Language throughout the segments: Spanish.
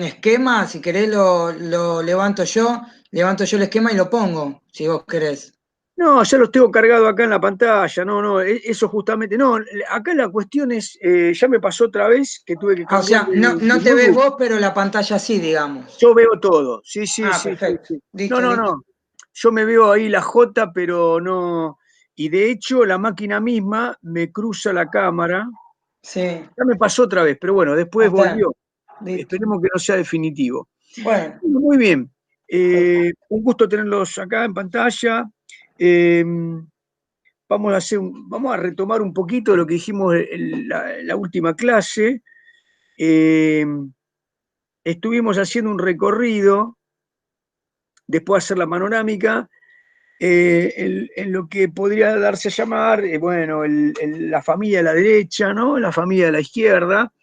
esquema, si querés lo levanto yo el esquema y lo pongo, si vos querés. No, ya los tengo cargado acá en la pantalla, no, no, eso justamente, no, acá la cuestión es, ya me pasó otra vez que tuve que Ah, o cambiar sea, no, de no te ves notebook. vos, pero la pantalla sí, digamos. Yo veo todo, sí, sí, Ah, sí, sí, perfecto. sí. No, Listo, no, listo. no, yo me veo ahí la J, pero no, y de hecho la máquina misma me cruza la cámara, Sí, ya me pasó otra vez, pero bueno, después hasta. volvió, Listo. esperemos que no sea definitivo. Bueno, Muy bien. Un gusto tenerlos acá en pantalla. Eh, vamos a retomar un poquito lo que dijimos en la última clase. Eh, estuvimos haciendo un recorrido, después de hacer la panorámica, en lo que podría darse a llamar, bueno, la familia de la derecha, ¿no? La familia de la izquierda.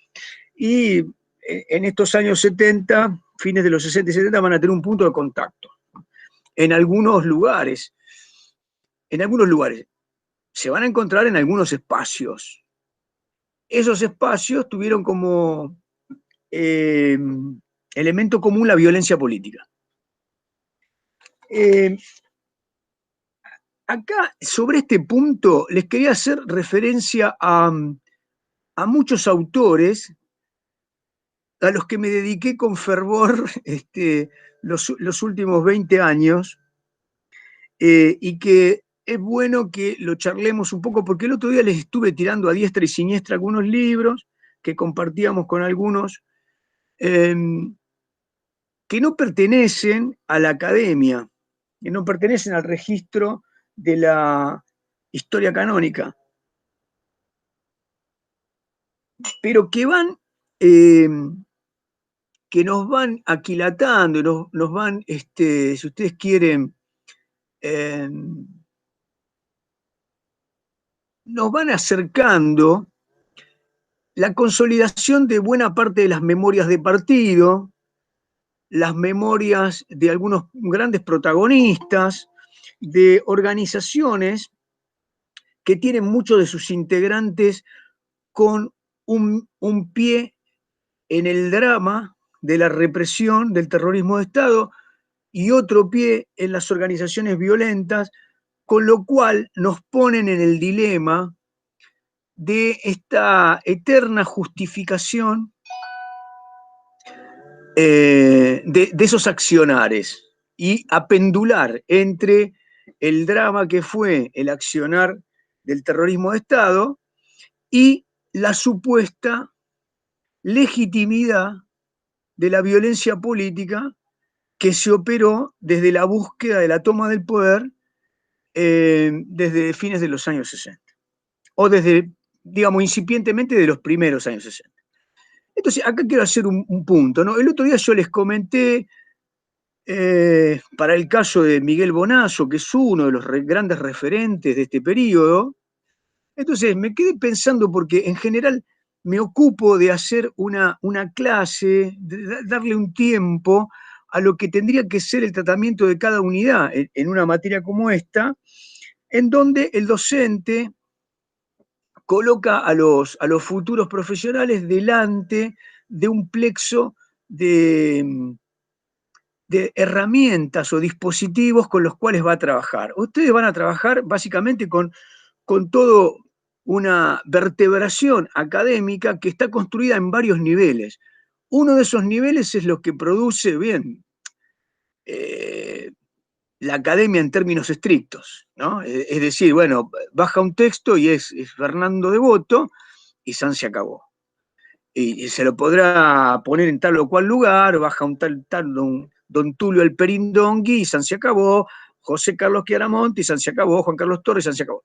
Y en estos años 70, fines de los 60 y 70, van a tener un punto de contacto en algunos lugares. En algunos lugares. Se van a encontrar en algunos espacios. Esos espacios tuvieron como eh, elemento común la violencia política. Eh, acá, sobre este punto, les quería hacer referencia a muchos autores a los que me dediqué con fervor los últimos 20 años y que es bueno que lo charlemos un poco, porque el otro día les estuve tirando a diestra y siniestra algunos libros que compartíamos con algunos, eh, que no pertenecen a la academia, que no pertenecen al registro de la historia canónica, pero que van, eh, que nos van aquilatando, nos van, si ustedes quieren, eh, nos van acercando la consolidación de buena parte de las memorias de partido, las memorias de algunos grandes protagonistas, de organizaciones que tienen muchos de sus integrantes con un pie en el drama de la represión del terrorismo de Estado y otro pie en las organizaciones violentas, con lo cual nos ponen en el dilema de esta eterna justificación de esos accionares y a pendular entre el drama que fue el accionar del terrorismo de Estado y la supuesta legitimidad de la violencia política que se operó desde la búsqueda de la toma del poder desde fines de los años 60, o desde, digamos, incipientemente de los primeros años 60. Entonces, acá quiero hacer un punto, ¿no? El otro día yo les comenté, para el caso de Miguel Bonazo, que es uno de los grandes referentes de este periodo, entonces me quedé pensando porque en general me ocupo de hacer una clase, de darle un tiempo a lo que tendría que ser el tratamiento de cada unidad en una materia como esta, en donde el docente coloca a los futuros profesionales delante de un plexo de, de herramientas o dispositivos con los cuales va a trabajar. Ustedes van a trabajar básicamente con todo una vertebración académica que está construida en varios niveles. Uno de esos niveles es lo que produce, bien, eh, la academia en términos estrictos, ¿no? Es decir, bueno, baja un texto y es Fernando Devoto y San se acabó. Y se lo podrá poner en tal o cual lugar, baja un tal don Tulio el Perindongui y San se acabó, José Carlos Chiaramonte y San se acabó, Juan Carlos Torres y San se acabó.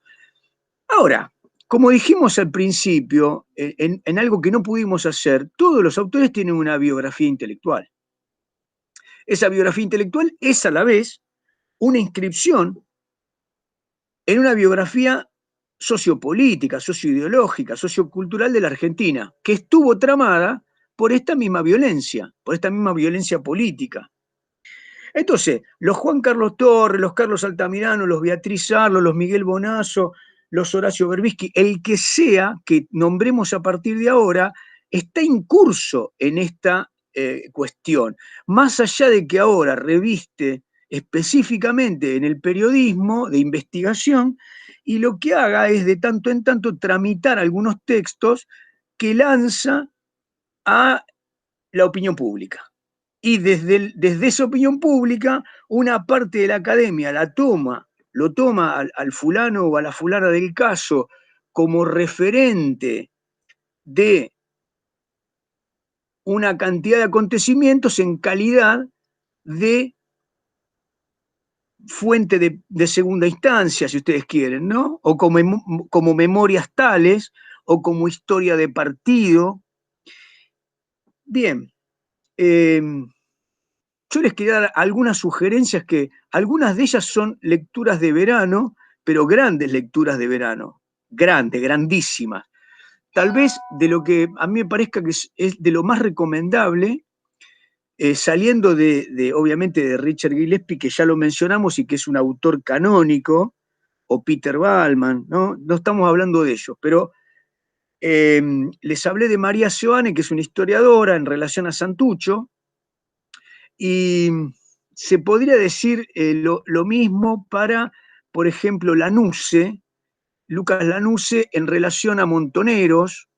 Ahora, como dijimos al principio, en algo que no pudimos hacer, todos los autores tienen una biografía intelectual. Esa biografía intelectual es a la vez una inscripción en una biografía sociopolítica, socioideológica, sociocultural de la Argentina, que estuvo tramada por esta misma violencia política. Entonces, los Juan Carlos Torres, los Carlos Altamirano, los Beatriz Arlo, los Miguel Bonazo, los Horacio Berbisky, el que sea que nombremos a partir de ahora, está incurso en esta cuestión. Más allá de que ahora reviste específicamente en el periodismo de investigación, y lo que haga es de tanto en tanto tramitar algunos textos que lanza a la opinión pública. Y desde esa opinión pública, una parte de la academia lo toma al fulano o a la fulana del caso como referente de una cantidad de acontecimientos en calidad de fuente de segunda instancia, si ustedes quieren, ¿no? O como memorias tales, o como historia de partido. Bien, yo les quería dar algunas sugerencias que algunas de ellas son lecturas de verano, pero grandes lecturas de verano, grandes, grandísimas. Tal vez de lo que a mí me parezca que es de lo más recomendable, saliendo obviamente de Richard Gillespie, que ya lo mencionamos y que es un autor canónico, o Peter Ballman, ¿no? No estamos hablando de ellos, pero les hablé de María Seoane, que es una historiadora en relación a Santucho, y se podría decir lo mismo para, por ejemplo, Lucas Lanuse en relación a Montoneros,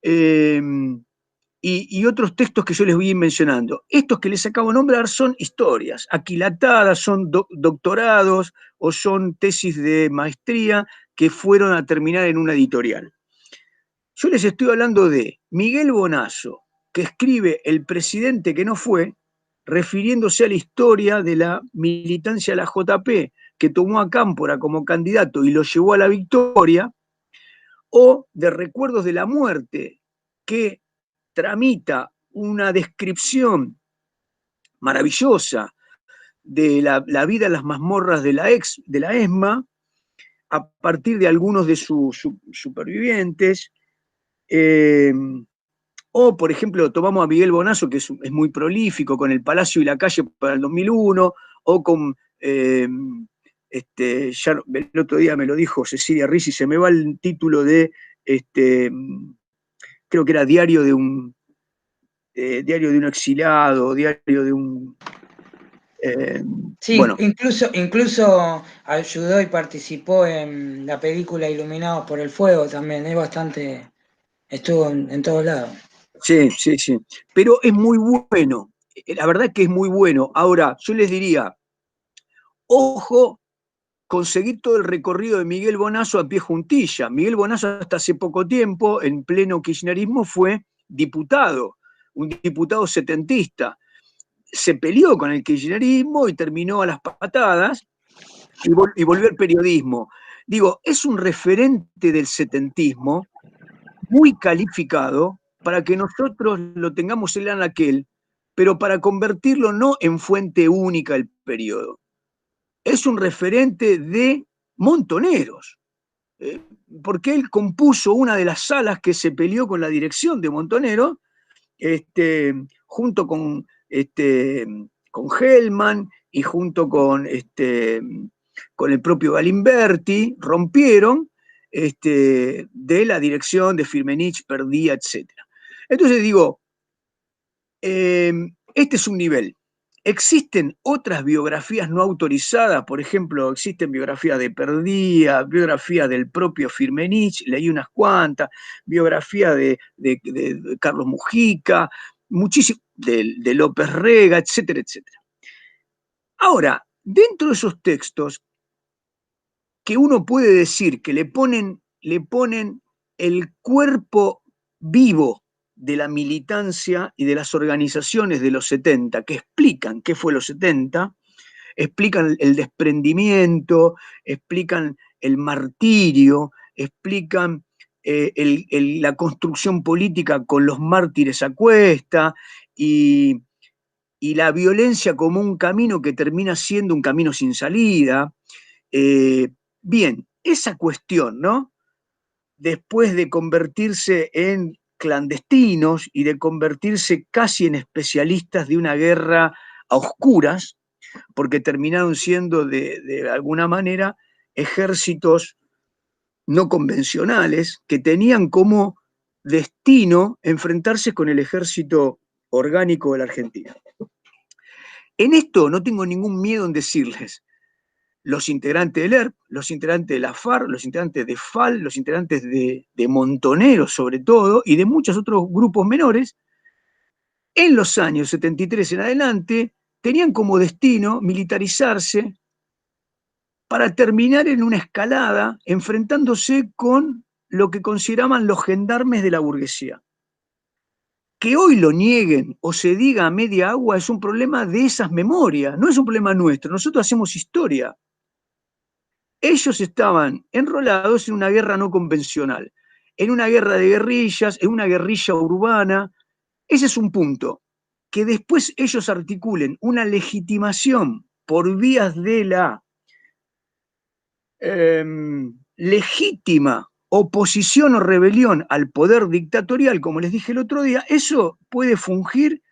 eh, y otros textos que yo les voy a ir mencionando. Estos que les acabo de nombrar son historias aquilatadas, son doctorados o son tesis de maestría que fueron a terminar en una editorial. Yo les estoy hablando de Miguel Bonazo, que escribe El presidente que no fue, refiriéndose a la historia de la militancia de la JP, que tomó a Cámpora como candidato y lo llevó a la victoria, o de Recuerdos de la Muerte, que tramita una descripción maravillosa de la vida en las mazmorras de la ESMA, a partir de algunos de sus supervivientes. O, por ejemplo, tomamos a Miguel Bonazo, que es muy prolífico, con El Palacio y la Calle para el 2001, o con, ya el otro día me lo dijo Cecilia Ricci, se me va el título de, creo que era Diario de un exiliado, diario de un... Sí, bueno, incluso ayudó y participó en la película Iluminados por el Fuego también, es bastante, estuvo en todos lados. sí, sí, sí. Pero es muy bueno. La verdad que es muy bueno. Ahora, yo les diría, ojo, conseguir todo el recorrido de Miguel Bonazo a pie juntilla. Miguel Bonazo hasta hace poco tiempo, en pleno kirchnerismo, fue diputado, un diputado setentista. Se peleó con el kirchnerismo y terminó a las patadas y volvió al periodismo. Digo, es un referente del setentismo muy calificado para que nosotros lo tengamos en aquel, pero para convertirlo no en fuente única del periodo. Es un referente de Montoneros, porque él compuso una de las salas que se peleó con la dirección de Montoneros, junto con Hellman y junto con el propio Galimberti, rompieron de la dirección de Firmenich, Perdía, etc. Entonces digo, este es un nivel. Existen otras biografías no autorizadas, por ejemplo, existen biografías de Perdía, biografías del propio Firmenich, leí unas cuantas, biografía de Carlos Mujica, muchísimo, de López Rega, etcétera, etcétera. Ahora, dentro de esos textos, que uno puede decir que le ponen el cuerpo vivo de la militancia y de las organizaciones de los 70, que explican qué fue los 70, explican el desprendimiento, explican el martirio, explican la construcción política con los mártires a cuesta y la violencia como un camino que termina siendo un camino sin salida. Bien, esa cuestión, ¿no? Después de convertirse en clandestinos y de convertirse casi en especialistas de una guerra a oscuras, porque terminaron siendo de alguna manera ejércitos no convencionales que tenían como destino enfrentarse con el ejército orgánico de la Argentina. En esto no tengo ningún miedo en decirles, los integrantes del ERP, los integrantes de la FARC, los integrantes de FAL, los integrantes de Montoneros sobre todo, y de muchos otros grupos menores, en los años 73 en adelante, tenían como destino militarizarse para terminar en una escalada enfrentándose con lo que consideraban los gendarmes de la burguesía. Que hoy lo nieguen o se diga a media agua es un problema de esas memorias, no es un problema nuestro. Nosotros hacemos historia. Ellos estaban enrolados en una guerra no convencional, en una guerra de guerrillas, en una guerrilla urbana. Ese es un punto. Que después ellos articulen una legitimación por vías de la legítima oposición o rebelión al poder dictatorial, como les dije el otro día, eso puede fungir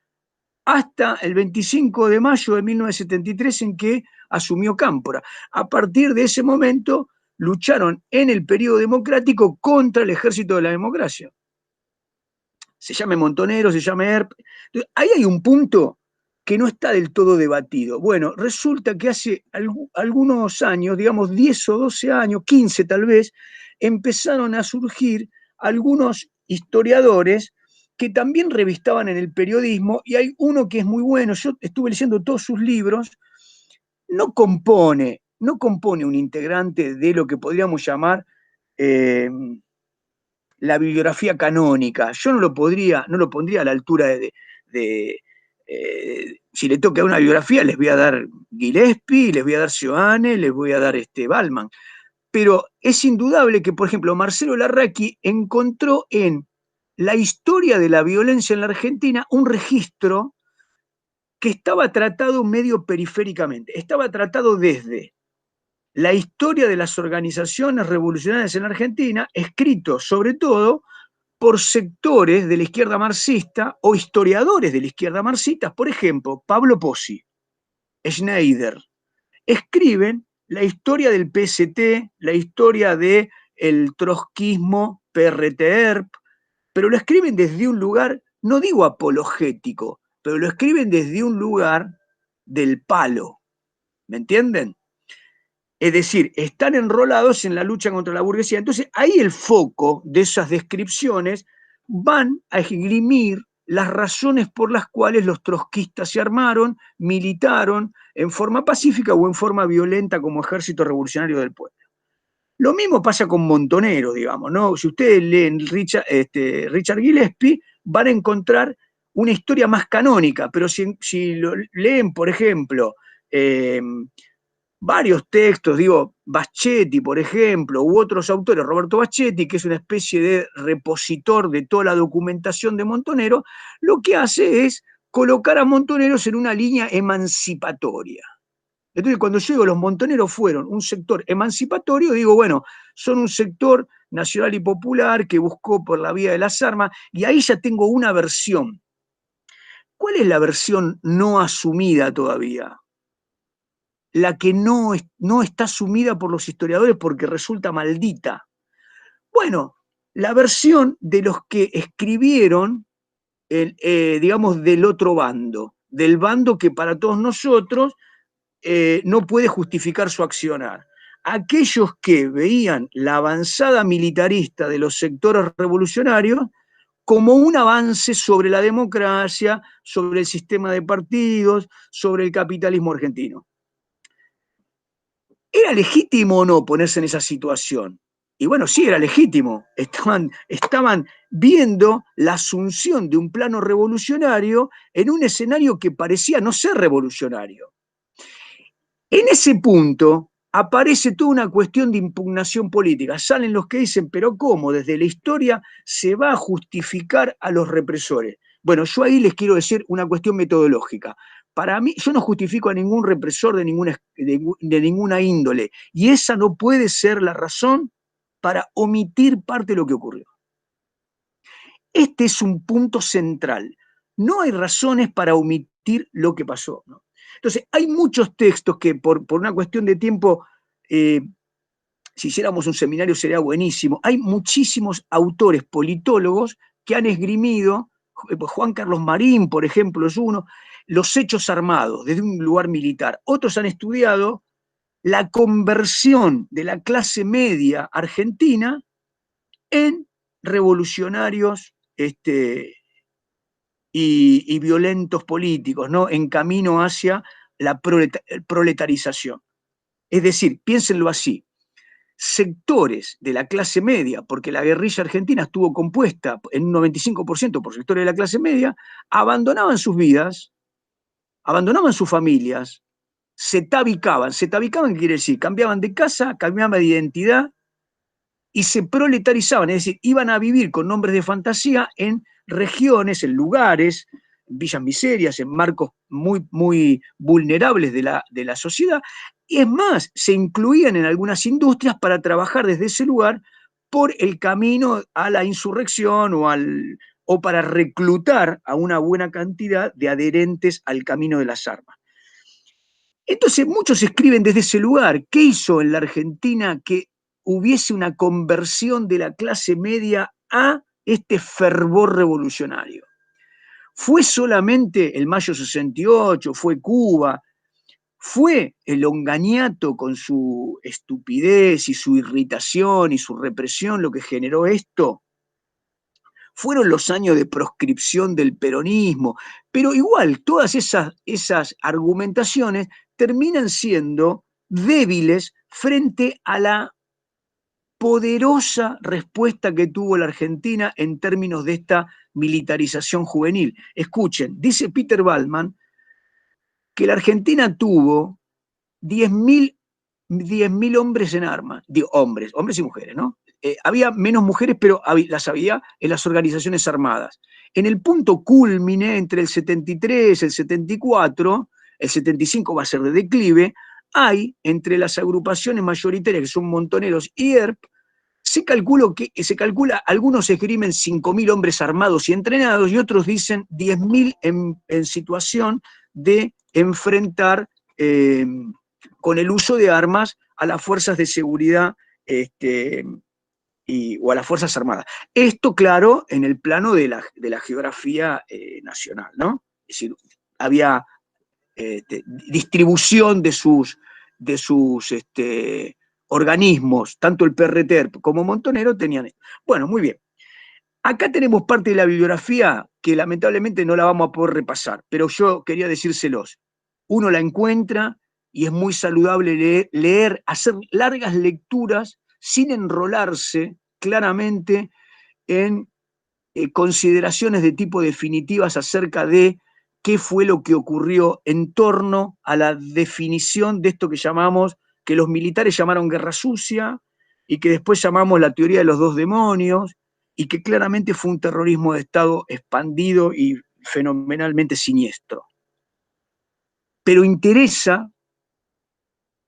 hasta el 25 de mayo de 1973 en que asumió Cámpora. A partir de ese momento lucharon en el periodo democrático contra el ejército de la democracia. Se llame Montonero, se llame ERP. Ahí hay un punto que no está del todo debatido. Bueno, resulta que hace algunos años, digamos 10 o 12 años, 15 tal vez, empezaron a surgir algunos historiadores que también revistaban en el periodismo, y hay uno que es muy bueno, yo estuve leyendo todos sus libros, no compone un integrante de lo que podríamos llamar la bibliografía canónica. Yo no lo pondría a la altura si le toca una biografía, les voy a dar Gillespie, les voy a dar Sioane, les voy a dar Ballman. Pero es indudable que, por ejemplo, Marcelo Larraqui encontró en la historia de la violencia en la Argentina un registro que estaba tratado medio periféricamente. Estaba tratado desde la historia de las organizaciones revolucionarias en la Argentina, escrito sobre todo por sectores de la izquierda marxista o historiadores de la izquierda marxista, por ejemplo, Pablo Pozzi, Schneider, escriben la historia del PST, la historia del trotskismo, PRT-ERP, pero lo escriben desde un lugar, no digo apologético, pero lo escriben desde un lugar del palo, ¿me entienden? Es decir, están enrolados en la lucha contra la burguesía. Entonces, ahí el foco de esas descripciones van a esgrimir las razones por las cuales los trotskistas se armaron, militaron en forma pacífica o en forma violenta como ejército revolucionario del pueblo. Lo mismo pasa con Montonero, digamos, ¿no? Si ustedes leen Richard Gillespie, van a encontrar una historia más canónica, pero si lo leen, por ejemplo, varios textos, digo, Baschetti, por ejemplo, u otros autores, Roberto Baschetti, que es una especie de repositor de toda la documentación de Montonero, lo que hace es colocar a Montoneros en una línea emancipatoria. Entonces, cuando yo digo los montoneros fueron un sector emancipatorio, digo, bueno, son un sector nacional y popular que buscó por la vía de las armas, y ahí ya tengo una versión. ¿Cuál es la versión no asumida todavía? La que no está asumida por los historiadores porque resulta maldita. Bueno, la versión de los que escribieron, digamos, del otro bando, del bando que para todos nosotros no puede justificar su accionar. Aquellos que veían la avanzada militarista de los sectores revolucionarios como un avance sobre la democracia, sobre el sistema de partidos, sobre el capitalismo argentino. ¿Era legítimo o no ponerse en esa situación? Y bueno, sí, era legítimo. Estaban viendo la asunción de un plano revolucionario en un escenario que parecía no ser revolucionario. En ese punto aparece toda una cuestión de impugnación política. Salen los que dicen, pero ¿cómo? Desde la historia se va a justificar a los represores. Bueno, yo ahí les quiero decir una cuestión metodológica. Para mí, yo no justifico a ningún represor de ninguna índole, y esa no puede ser la razón para omitir parte de lo que ocurrió. Este es un punto central. No hay razones para omitir lo que pasó, ¿no? Entonces, hay muchos textos que por una cuestión de tiempo, si hiciéramos un seminario sería buenísimo. Hay muchísimos autores politólogos que han esgrimido Juan Carlos Marín, por ejemplo, es uno, los hechos armados desde un lugar militar. Otros han estudiado la conversión de la clase media argentina en revolucionarios y violentos políticos, ¿no? En camino hacia la proletarización. Es decir, piénsenlo así, sectores de la clase media, porque la guerrilla argentina estuvo compuesta en un 95% por sectores de la clase media, abandonaban sus vidas, abandonaban sus familias, se tabicaban. Se tabicaban, ¿qué quiere decir? Cambiaban de casa, cambiaban de identidad y se proletarizaban, es decir, iban a vivir con nombres de fantasía en regiones, en lugares, en villas miserias, en marcos muy, muy vulnerables de la sociedad. Y es más, se incluían en algunas industrias para trabajar desde ese lugar por el camino a la insurrección o para reclutar a una buena cantidad de adherentes al camino de las armas. Entonces muchos escriben desde ese lugar. ¿Qué hizo en la Argentina que hubiese una conversión de la clase media a este fervor revolucionario? ¿Fue solamente el Mayo 68? ¿Fue Cuba? ¿Fue el Onganiato con su estupidez y su irritación y su represión lo que generó esto? Fueron los años de proscripción del peronismo, pero igual todas esas argumentaciones terminan siendo débiles frente a la poderosa respuesta que tuvo la Argentina en términos de esta militarización juvenil. Escuchen, dice Peter Waldman que la Argentina tuvo 10.000 hombres en armas, digo, hombres y mujeres, ¿no? Había menos mujeres, pero las había en las organizaciones armadas. En el punto cúlmine, entre el 73 y el 74, el 75 va a ser de declive, hay entre las agrupaciones mayoritarias, que son Montoneros y ERP, se calcula, algunos esgrimen 5.000 hombres armados y entrenados, y otros dicen 10.000 en situación de enfrentar con el uso de armas a las fuerzas de seguridad o a las Fuerzas Armadas. Esto, claro, en el plano de la geografía nacional, ¿no? Es decir, había distribución de sus organismos, tanto el PRT como Montonero tenían. Bueno, muy bien. Acá tenemos parte de la bibliografía que lamentablemente no la vamos a poder repasar, pero yo quería decírselos. Uno la encuentra y es muy saludable leer, hacer largas lecturas sin enrolarse claramente en consideraciones de tipo definitivas acerca de qué fue lo que ocurrió en torno a la definición de esto que llamamos, que los militares llamaron guerra sucia y que después llamamos la teoría de los dos demonios y que claramente fue un terrorismo de Estado expandido y fenomenalmente siniestro. Pero interesa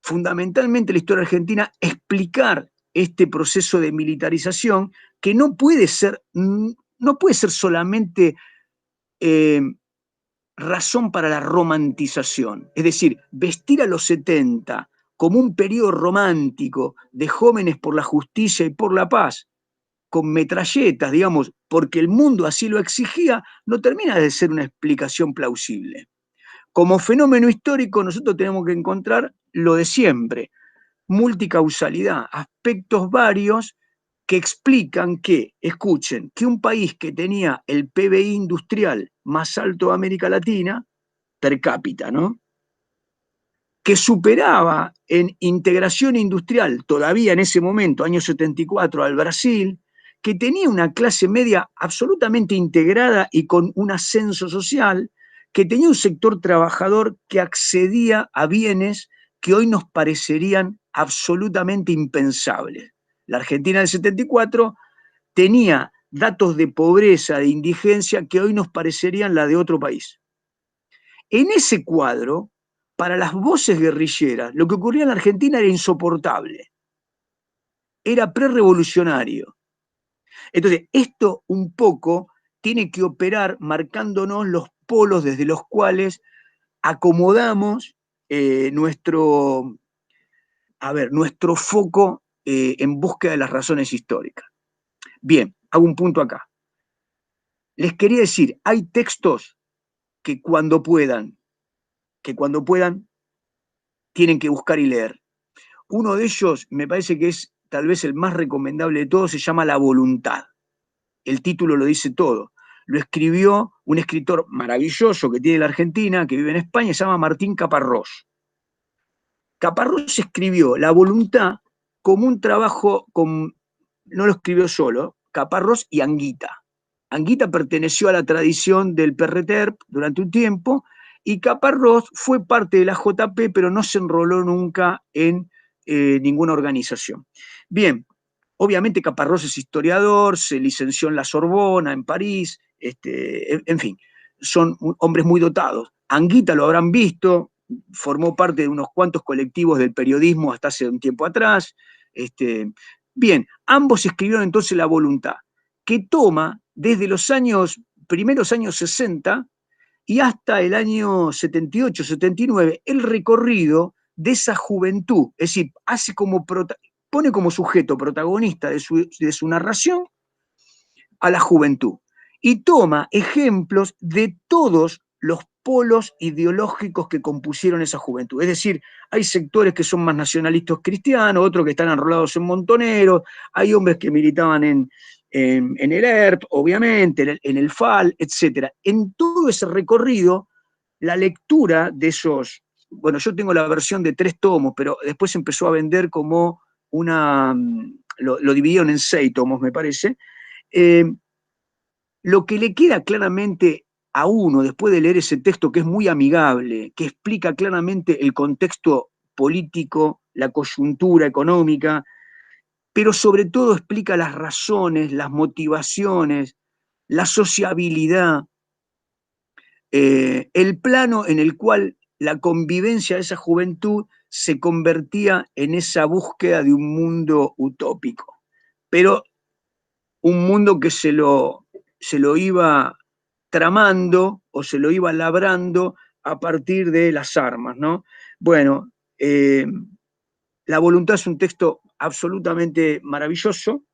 fundamentalmente la historia argentina explicar este proceso de militarización que no puede ser solamente razón para la romantización. Es decir, vestir a los 70 como un periodo romántico de jóvenes por la justicia y por la paz, con metralletas, digamos, porque el mundo así lo exigía, no termina de ser una explicación plausible. Como fenómeno histórico, nosotros tenemos que encontrar lo de siempre, multicausalidad, aspectos varios que explican que, escuchen, que un país que tenía el PBI industrial más alto de América Latina, per cápita, ¿no? Que superaba en integración industrial, todavía en ese momento, año 74, al Brasil, que tenía una clase media absolutamente integrada y con un ascenso social, que tenía un sector trabajador que accedía a bienes que hoy nos parecerían absolutamente impensables. La Argentina del 74 tenía datos de pobreza, de indigencia, que hoy nos parecerían la de otro país. En ese cuadro, para las voces guerrilleras, lo que ocurría en la Argentina era insoportable, era prerevolucionario. Entonces, esto un poco tiene que operar marcándonos los polos desde los cuales acomodamos nuestro foco en búsqueda de las razones históricas. Bien, hago un punto acá. les quería decir, hay textos que cuando puedan, tienen que buscar y leer. Uno de ellos, me parece que es tal vez el más recomendable de todos, se llama La Voluntad. El título lo dice todo. Lo escribió un escritor maravilloso que tiene la Argentina, que vive en España, se llama Martín Caparrós. Caparrós escribió La Voluntad como un trabajo, no lo escribió solo, Caparrós y Anguita. Anguita perteneció a la tradición del Perreter durante un tiempo y Caparrós fue parte de la JP, pero no se enroló nunca en ninguna organización. Bien, obviamente Caparrós es historiador, se licenció en la Sorbona, en París, en fin, son hombres muy dotados. Anguita lo habrán visto, formó parte de unos cuantos colectivos del periodismo hasta hace un tiempo atrás. Bien, ambos escribieron entonces La Voluntad, que toma desde los primeros años 60 y hasta el año 78, 79, el recorrido de esa juventud, es decir, pone como sujeto protagonista de su narración a la juventud y toma ejemplos de todos los polos ideológicos que compusieron esa juventud. Es decir, hay sectores que son más nacionalistas cristianos, otros que están enrolados en Montoneros, hay hombres que militaban en el ERP, obviamente, en el FAL, etc. En todo ese recorrido, la lectura de esos, bueno, yo tengo la versión de 3 tomos, pero después empezó a vender como lo dividieron en 6 tomos, me parece. Lo que le queda claramente a uno después de leer ese texto, que es muy amigable, que explica claramente el contexto político, la coyuntura económica, pero sobre todo explica las razones, las motivaciones, la sociabilidad, el plano en el cual la convivencia de esa juventud se convertía en esa búsqueda de un mundo utópico, pero un mundo que se lo iba tramando o se lo iba labrando a partir de las armas, ¿no? Bueno, La Voluntad es un texto absolutamente maravilloso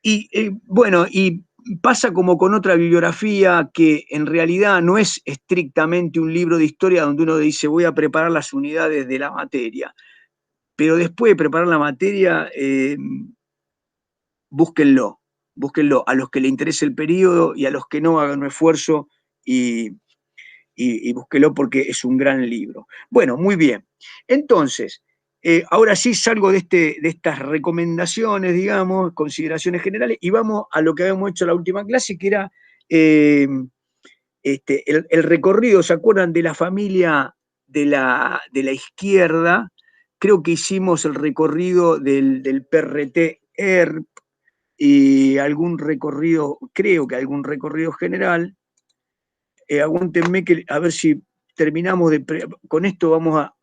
y bueno, y pasa como con otra bibliografía que en realidad no es estrictamente un libro de historia donde uno dice voy a preparar las unidades de la materia, pero después de preparar la materia, búsquenlo, búsquenlo. A los que le interese el periodo y a los que no, hagan un esfuerzo y búsquenlo porque es un gran libro. Bueno, muy bien. Entonces, ahora sí salgo de estas recomendaciones, digamos, consideraciones generales, y vamos a lo que habíamos hecho en la última clase, que era el recorrido, ¿se acuerdan de la familia de la izquierda? Creo que hicimos el recorrido del PRT y algún recorrido, creo que algún recorrido general. Aguántenme que a ver si terminamos con esto vamos a,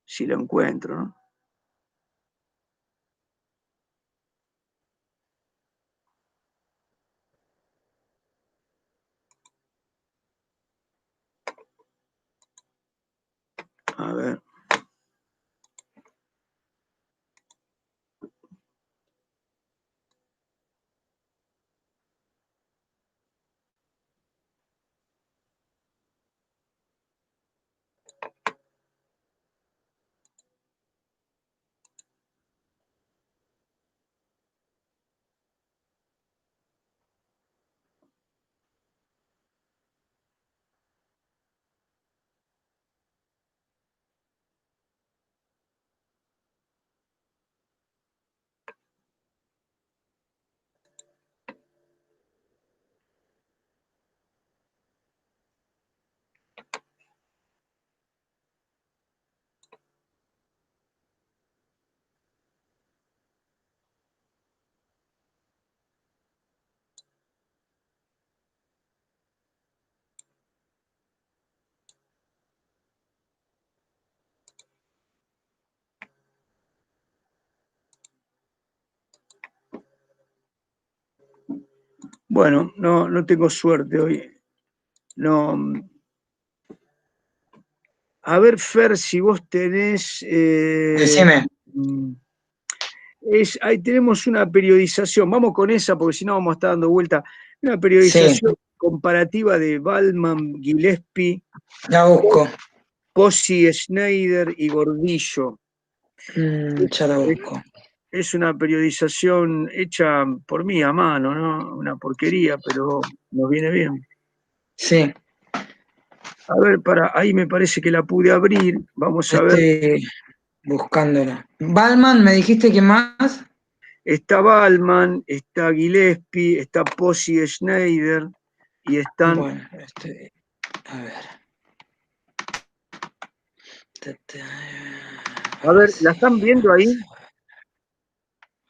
si lo encuentro, ¿no? A ver. Bueno, no tengo suerte hoy. No. A ver, Fer, si vos tenés. Decime. ahí tenemos una periodización, vamos con esa porque si no vamos a estar dando vuelta, una Sí, periodización comparativa de Ballman, Gillespie, la busco. Pozzi, Schneider y Gordillo. Ya la Es, busco. es una periodización hecha por mí a mano, ¿no? Una porquería, pero nos viene bien. Sí, A ver, ahí me parece que la pude abrir. Vamos a ver. estoy buscándola. Balman, ¿me dijiste que más? Está Ballman, está Gillespie, está Pozzi, Schneider y están. Bueno, a ver. A Ahora ver, ¿la sí. están viendo ahí?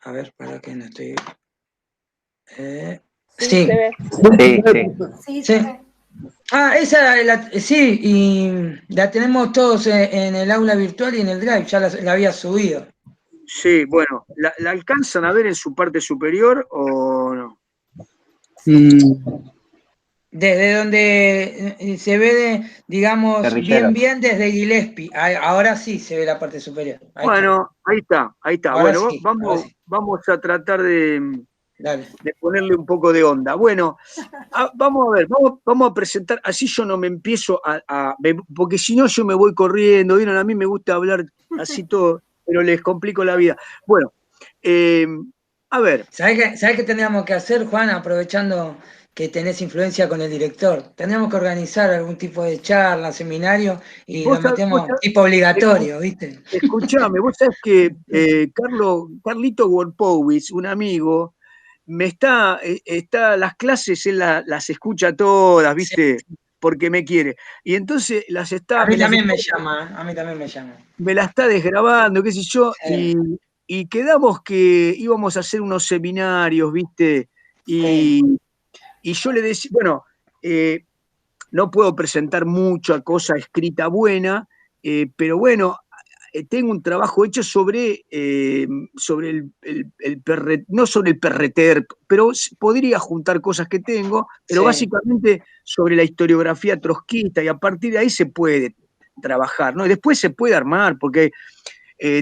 A ver, para que no estoy. Eh, Sí, sí, se ve. Sí, sí. Sí, sí. se ve. Ah, sí, y la tenemos todos en el aula virtual y en el Drive, ya la había subido. Sí, bueno, ¿la alcanzan a ver en su parte superior o no? Mm, Desde donde se ve, digamos, guerrillero. bien desde Gillespie. Ahora sí se ve la parte superior. Ahí está. Bueno, ahí está, ahí está. Ahora Bueno, sí, ahora vamos, sí. vamos a tratar Dale. de ponerle un poco de onda. Bueno, vamos a ver, vamos a presentar, así yo no me empiezo porque si no yo me voy corriendo, ¿vieron? A mí me gusta hablar así todo, pero les complico la vida. Bueno, eh, a ver, ¿Sabés qué tendríamos que hacer, Juan? Aprovechando que tenés influencia con el director. Tendríamos que organizar algún tipo de charla, seminario y lo vos metemos tipo obligatorio, ¿viste? escuchame, vos sabés que Carlito Wolpowitz, un amigo, las clases, él las escucha todas, Sí. ¿viste? Porque me quiere. Y entonces A mí también me llama, a mí también me llama. me la está desgrabando, qué sé yo, Sí, y quedamos que íbamos a hacer unos seminarios, ¿viste? sí, Y yo le decía, bueno, eh, no puedo presentar mucha cosa escrita buena, pero bueno, tengo un trabajo hecho sobre no sobre el perreter, pero podría juntar cosas que tengo, pero sí. básicamente sobre la historiografía trotskista y a partir de ahí se puede trabajar, ¿no? Y después se puede armar, porque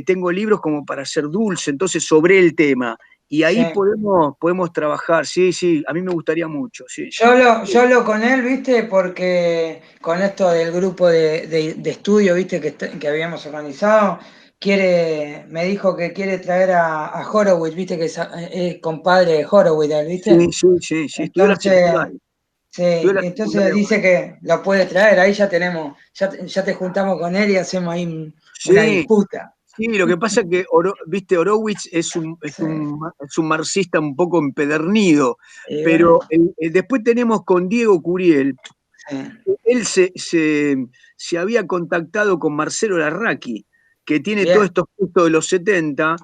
tengo libros como para hacer dulce, entonces sobre el tema. Y ahí Sí. podemos trabajar, sí, sí, a mí me gustaría mucho, sí. Yo hablo con él, ¿viste? Porque con esto del grupo de estudio, ¿viste? Que habíamos organizado, me dijo que quiere traer a Horowitz, ¿viste? Que es compadre de Horowitz, él, Sí, ¿viste? sí, sí, sí, estudió la Entonces, secundaria. sí, Estudió la entonces secundaria con dice él. que lo puede traer, ahí ya tenemos, ya te juntamos con él y hacemos ahí una Sí, disputa. sí, lo que pasa es que, viste, Horowitz Sí. es un marxista un poco empedernido, Y bueno, pero después tenemos con Diego Curiel, sí. él se había contactado con Marcelo Larraqui, que tiene todos Bien, estos textos de los 70,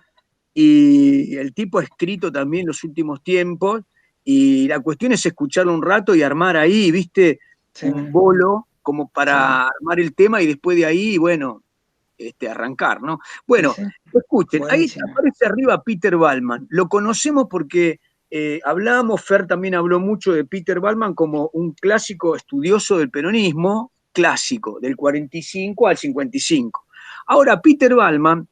y el tipo ha escrito también los últimos tiempos, y la cuestión es escucharlo un rato y armar ahí, viste, sí, un bolo como sí, para armar el tema y después de ahí, bueno, arrancar, ¿no? sí, Bueno, sí. escuchen, ahí Buenísimo. aparece arriba Peter Ballman. Lo conocemos porque hablamos, Fer también habló mucho de Peter Ballman como un clásico estudioso del peronismo, clásico, del 45 al 55. Ahora, Peter Ballman,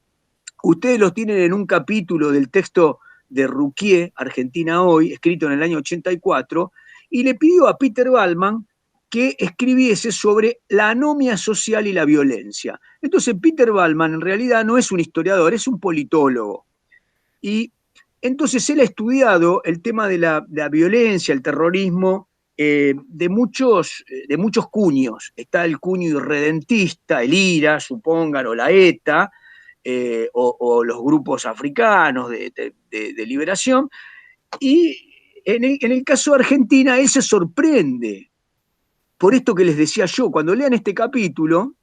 ustedes los tienen en un capítulo del texto de Ruquier, Argentina Hoy, escrito en el año 84, y le pidió a Peter Ballman que escribiese sobre la anomia social y la violencia. Entonces, Peter Ballman en realidad no es un historiador, es un politólogo. Y entonces él ha estudiado el tema de la violencia, el terrorismo, de muchos cuños. Está el cuño irredentista, el IRA, supongan, o la ETA, o los grupos africanos de liberación. Y en el caso de Argentina, él se sorprende por esto que les decía yo. Cuando lean este capítulo,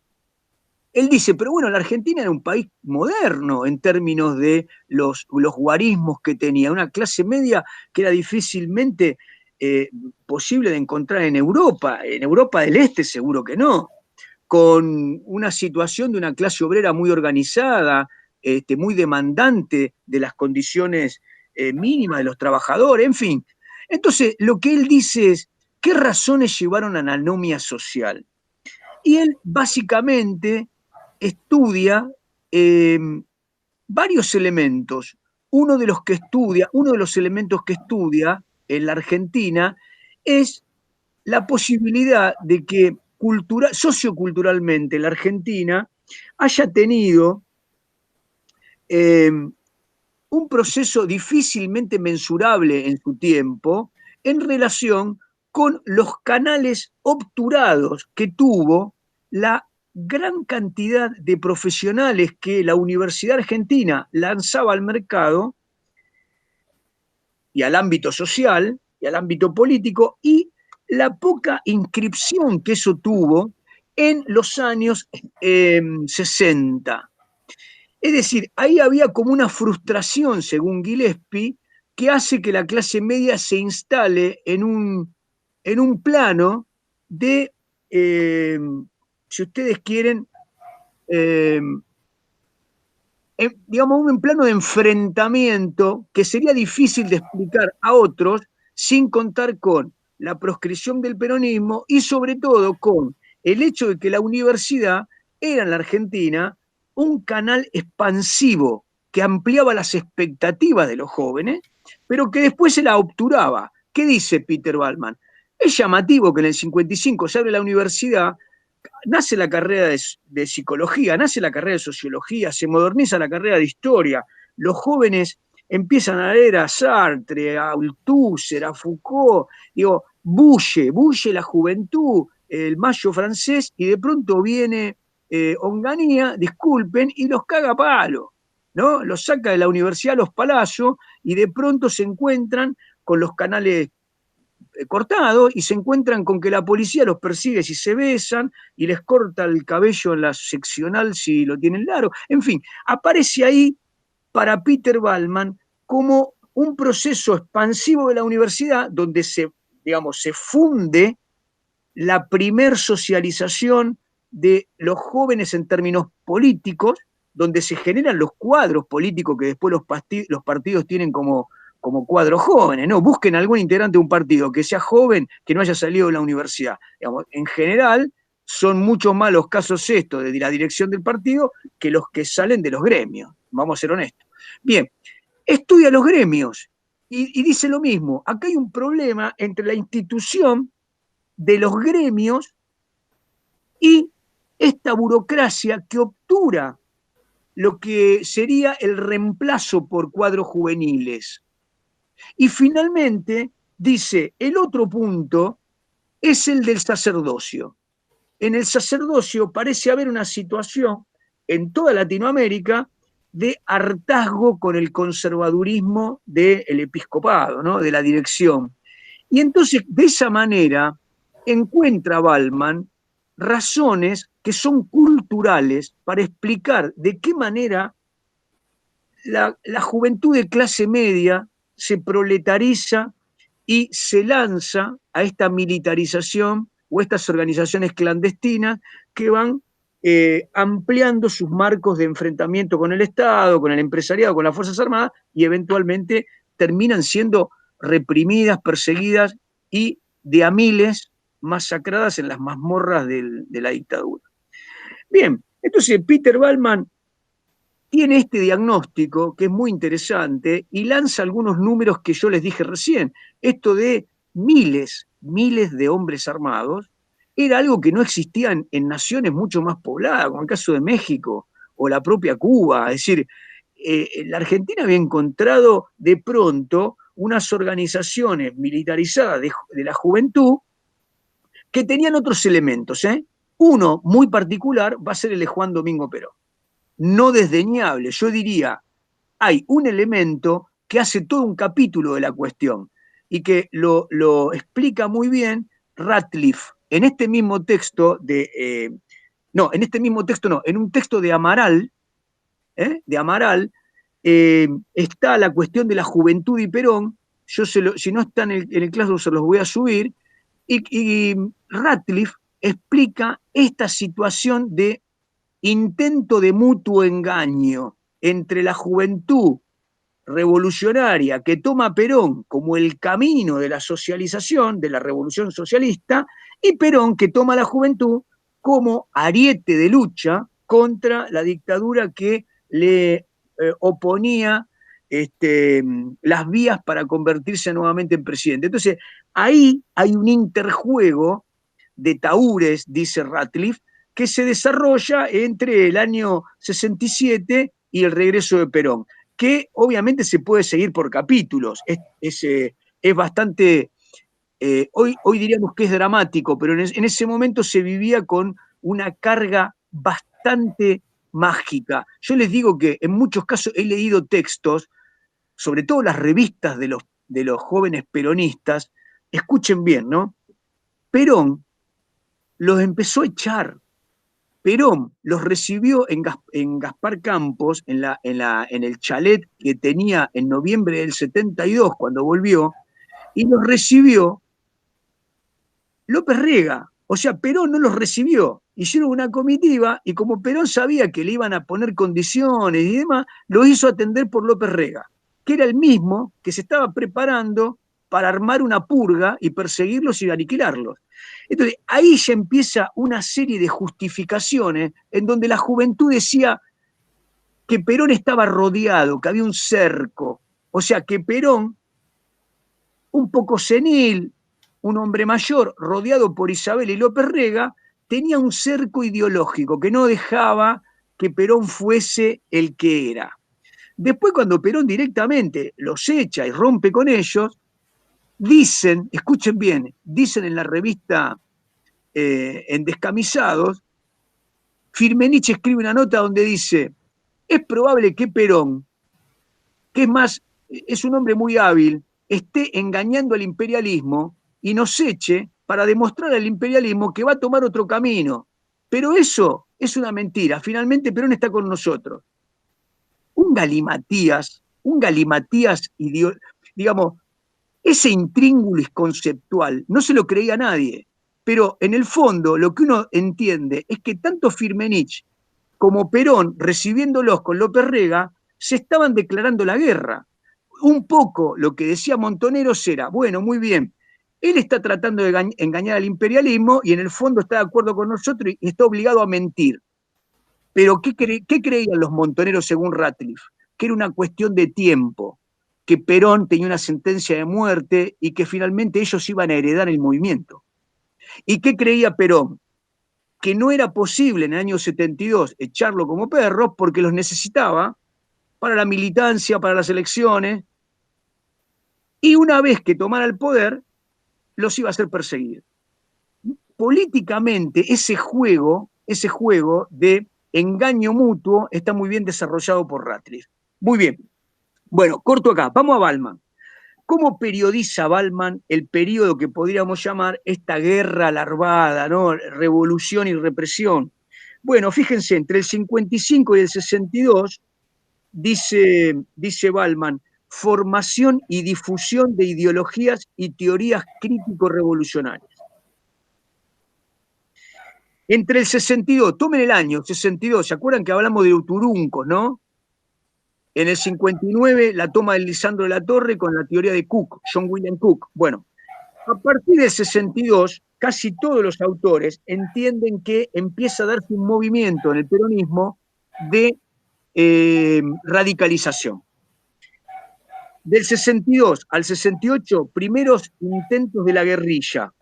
él dice, pero bueno, la Argentina era un país moderno en términos de los guarismos que tenía, una clase media que era difícilmente posible de encontrar en Europa del Este seguro que no, con una situación de una clase obrera muy organizada, muy demandante de las condiciones mínimas de los trabajadores, en fin. Entonces, lo que él dice es, ¿qué razones llevaron a la anomia social? Y él básicamente estudia eh, varios elementos. uno de los elementos que estudia en la Argentina es la posibilidad de que socioculturalmente la Argentina haya tenido un proceso difícilmente mensurable en su tiempo en relación con los canales obturados que tuvo la gran cantidad de profesionales que la Universidad Argentina lanzaba al mercado y al ámbito social y al ámbito político, y la poca inscripción que eso tuvo en los años 60. Es decir, ahí había como una frustración, según Gillespie, que hace que la clase media se instale en un plano de, si ustedes quieren, digamos, un plano de enfrentamiento que sería difícil de explicar a otros sin contar con la proscripción del peronismo y sobre todo con el hecho de que la universidad era en la Argentina un canal expansivo que ampliaba las expectativas de los jóvenes, pero que después se la obturaba. ¿Qué dice Peter Ballman? Es llamativo que en el 55 se abre la universidad, nace la carrera de psicología, nace la carrera de sociología, se moderniza la carrera de historia, los jóvenes empiezan a leer a Sartre, a Althusser, a Foucault, digo, bulle la juventud, el mayo francés, y de pronto viene Onganía, disculpen, y los caga a palo, ¿no? Los saca de la universidad a los palazos y de pronto se encuentran con los canales cortados y se encuentran con que la policía los persigue si se besan y les corta el cabello en la seccional si lo tienen largo. En fin, aparece ahí para Peter Ballman como un proceso expansivo de la universidad donde digamos, se funde la primer socialización de los jóvenes en términos políticos, donde se generan los cuadros políticos que después los partidos tienen como cuadros jóvenes, ¿no? Busquen algún integrante de un partido que sea joven, que no haya salido de la universidad. Digamos, en general, son mucho más los casos estos de la dirección del partido que los que salen de los gremios, vamos a ser honestos. Bien, estudia los gremios y dice lo mismo. Acá hay un problema entre la institución de los gremios y esta burocracia que obtura lo que sería el reemplazo por cuadros juveniles. Y finalmente dice, el otro punto es el del sacerdocio. En el sacerdocio parece haber una situación en toda Latinoamérica de hartazgo con el conservadurismo del episcopado, ¿no? De la dirección. Y entonces, de esa manera, encuentra Ballman razones que son culturales para explicar de qué manera la juventud de clase media se proletariza y se lanza a esta militarización o estas organizaciones clandestinas que van ampliando sus marcos de enfrentamiento con el Estado, con el empresariado, con las Fuerzas Armadas y eventualmente terminan siendo reprimidas, perseguidas y de a miles masacradas en las mazmorras de la dictadura. Bien, entonces Peter Ballman tiene este diagnóstico que es muy interesante y lanza algunos números que yo les dije recién. Esto de miles de hombres armados era algo que no existía en naciones mucho más pobladas, como el caso de México o la propia Cuba. Es decir, la Argentina había encontrado de pronto unas organizaciones militarizadas de la juventud que tenían otros elementos. Uno muy particular va a ser el de Juan Domingo Perón. No desdeñable, yo diría, hay un elemento que hace todo un capítulo de la cuestión y que lo explica muy bien Ratliff en este mismo texto en un texto de Amaral, está la cuestión de la juventud y Perón. Yo si no está en el Classroom se los voy a subir, y Ratliff explica esta situación de intento de mutuo engaño entre la juventud revolucionaria que toma Perón como el camino de la socialización, de la revolución socialista, y Perón que toma a la juventud como ariete de lucha contra la dictadura que le oponía las vías para convertirse nuevamente en presidente. Entonces, ahí hay un interjuego de tahúres, dice Ratcliffe, que se desarrolla entre el año 67 y el regreso de Perón, que obviamente se puede seguir por capítulos. Es bastante, hoy diríamos que es dramático, pero en ese momento se vivía con una carga bastante mágica. Yo les digo que en muchos casos he leído textos, sobre todo las revistas de los jóvenes peronistas, escuchen bien, ¿no? Perón los empezó a echar. Perón los recibió en Gaspar Campos, en el chalet que tenía en noviembre del 72, cuando volvió, y los recibió López Rega. O sea, Perón no los recibió. Hicieron una comitiva y como Perón sabía que le iban a poner condiciones y demás, lo hizo atender por López Rega, que era el mismo que se estaba preparando para armar una purga y perseguirlos y aniquilarlos. Entonces, ahí ya empieza una serie de justificaciones en donde la juventud decía que Perón estaba rodeado, que había un cerco. O sea, que Perón, un poco senil, un hombre mayor, rodeado por Isabel y López Rega, tenía un cerco ideológico que no dejaba que Perón fuese el que era. Después, cuando Perón directamente los echa y rompe con ellos, dicen, escuchen bien, dicen en la revista en Descamisados, Firmenich escribe una nota donde dice, es probable que Perón, que es un hombre muy hábil, esté engañando al imperialismo y nos eche para demostrar al imperialismo que va a tomar otro camino. Pero eso es una mentira. Finalmente Perón está con nosotros. Un galimatías, digamos, ese intríngulis conceptual no se lo creía nadie. Pero en el fondo lo que uno entiende es que tanto Firmenich como Perón, recibiéndolos con López Rega, se estaban declarando la guerra. Un poco lo que decía Montoneros era, bueno, muy bien, él está tratando de engañar al imperialismo y en el fondo está de acuerdo con nosotros y está obligado a mentir. Pero ¿qué creían los montoneros según Ratcliffe? Que era una cuestión de tiempo, que Perón tenía una sentencia de muerte y que finalmente ellos iban a heredar el movimiento. ¿Y qué creía Perón? Que no era posible en el año 72 echarlo como perro porque los necesitaba para la militancia, para las elecciones, y una vez que tomara el poder, los iba a hacer perseguir. Políticamente, ese juego de engaño mutuo está muy bien desarrollado por Ratcliffe. Muy bien. Bueno, corto acá. Vamos a Ballman. ¿Cómo periodiza Ballman el periodo que podríamos llamar esta guerra larvada, ¿no? Revolución y represión? Bueno, fíjense, entre el 55 y el 62, dice Ballman, formación y difusión de ideologías y teorías crítico-revolucionarias. Entre el 62, tomen el año 62, ¿se acuerdan que hablamos de Uturuncos, no? En el 59, la toma de Lisandro de la Torre con la teoría de Cook, John William Cook. Bueno, a partir del 62, casi todos los autores entienden que empieza a darse un movimiento en el peronismo de radicalización. Del 62 al 68, primeros intentos de la guerrilla,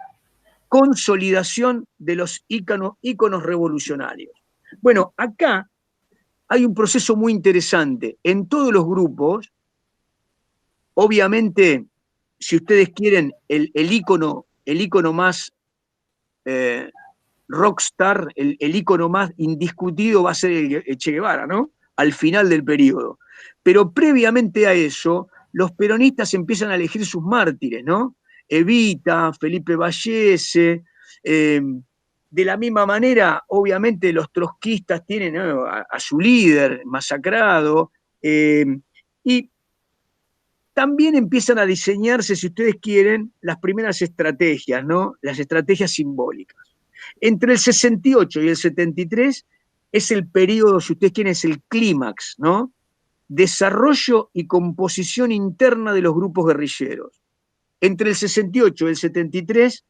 consolidación de los íconos revolucionarios. Bueno, acá hay un proceso muy interesante. En todos los grupos, obviamente, si ustedes quieren, el ícono más rockstar, el ícono más indiscutido va a ser el Che Guevara, ¿no? Al final del periodo. Pero previamente a eso, los peronistas empiezan a elegir sus mártires, ¿no? Evita, Felipe Vallese, de la misma manera, obviamente, los trotskistas tienen, ¿no?, a su líder masacrado, y también empiezan a diseñarse, si ustedes quieren, las primeras estrategias, ¿no? Las estrategias simbólicas. Entre el 68 y el 73 es el periodo, si ustedes quieren, es el clímax, ¿no? Desarrollo y composición interna de los grupos guerrilleros. Entre el 68 y el 73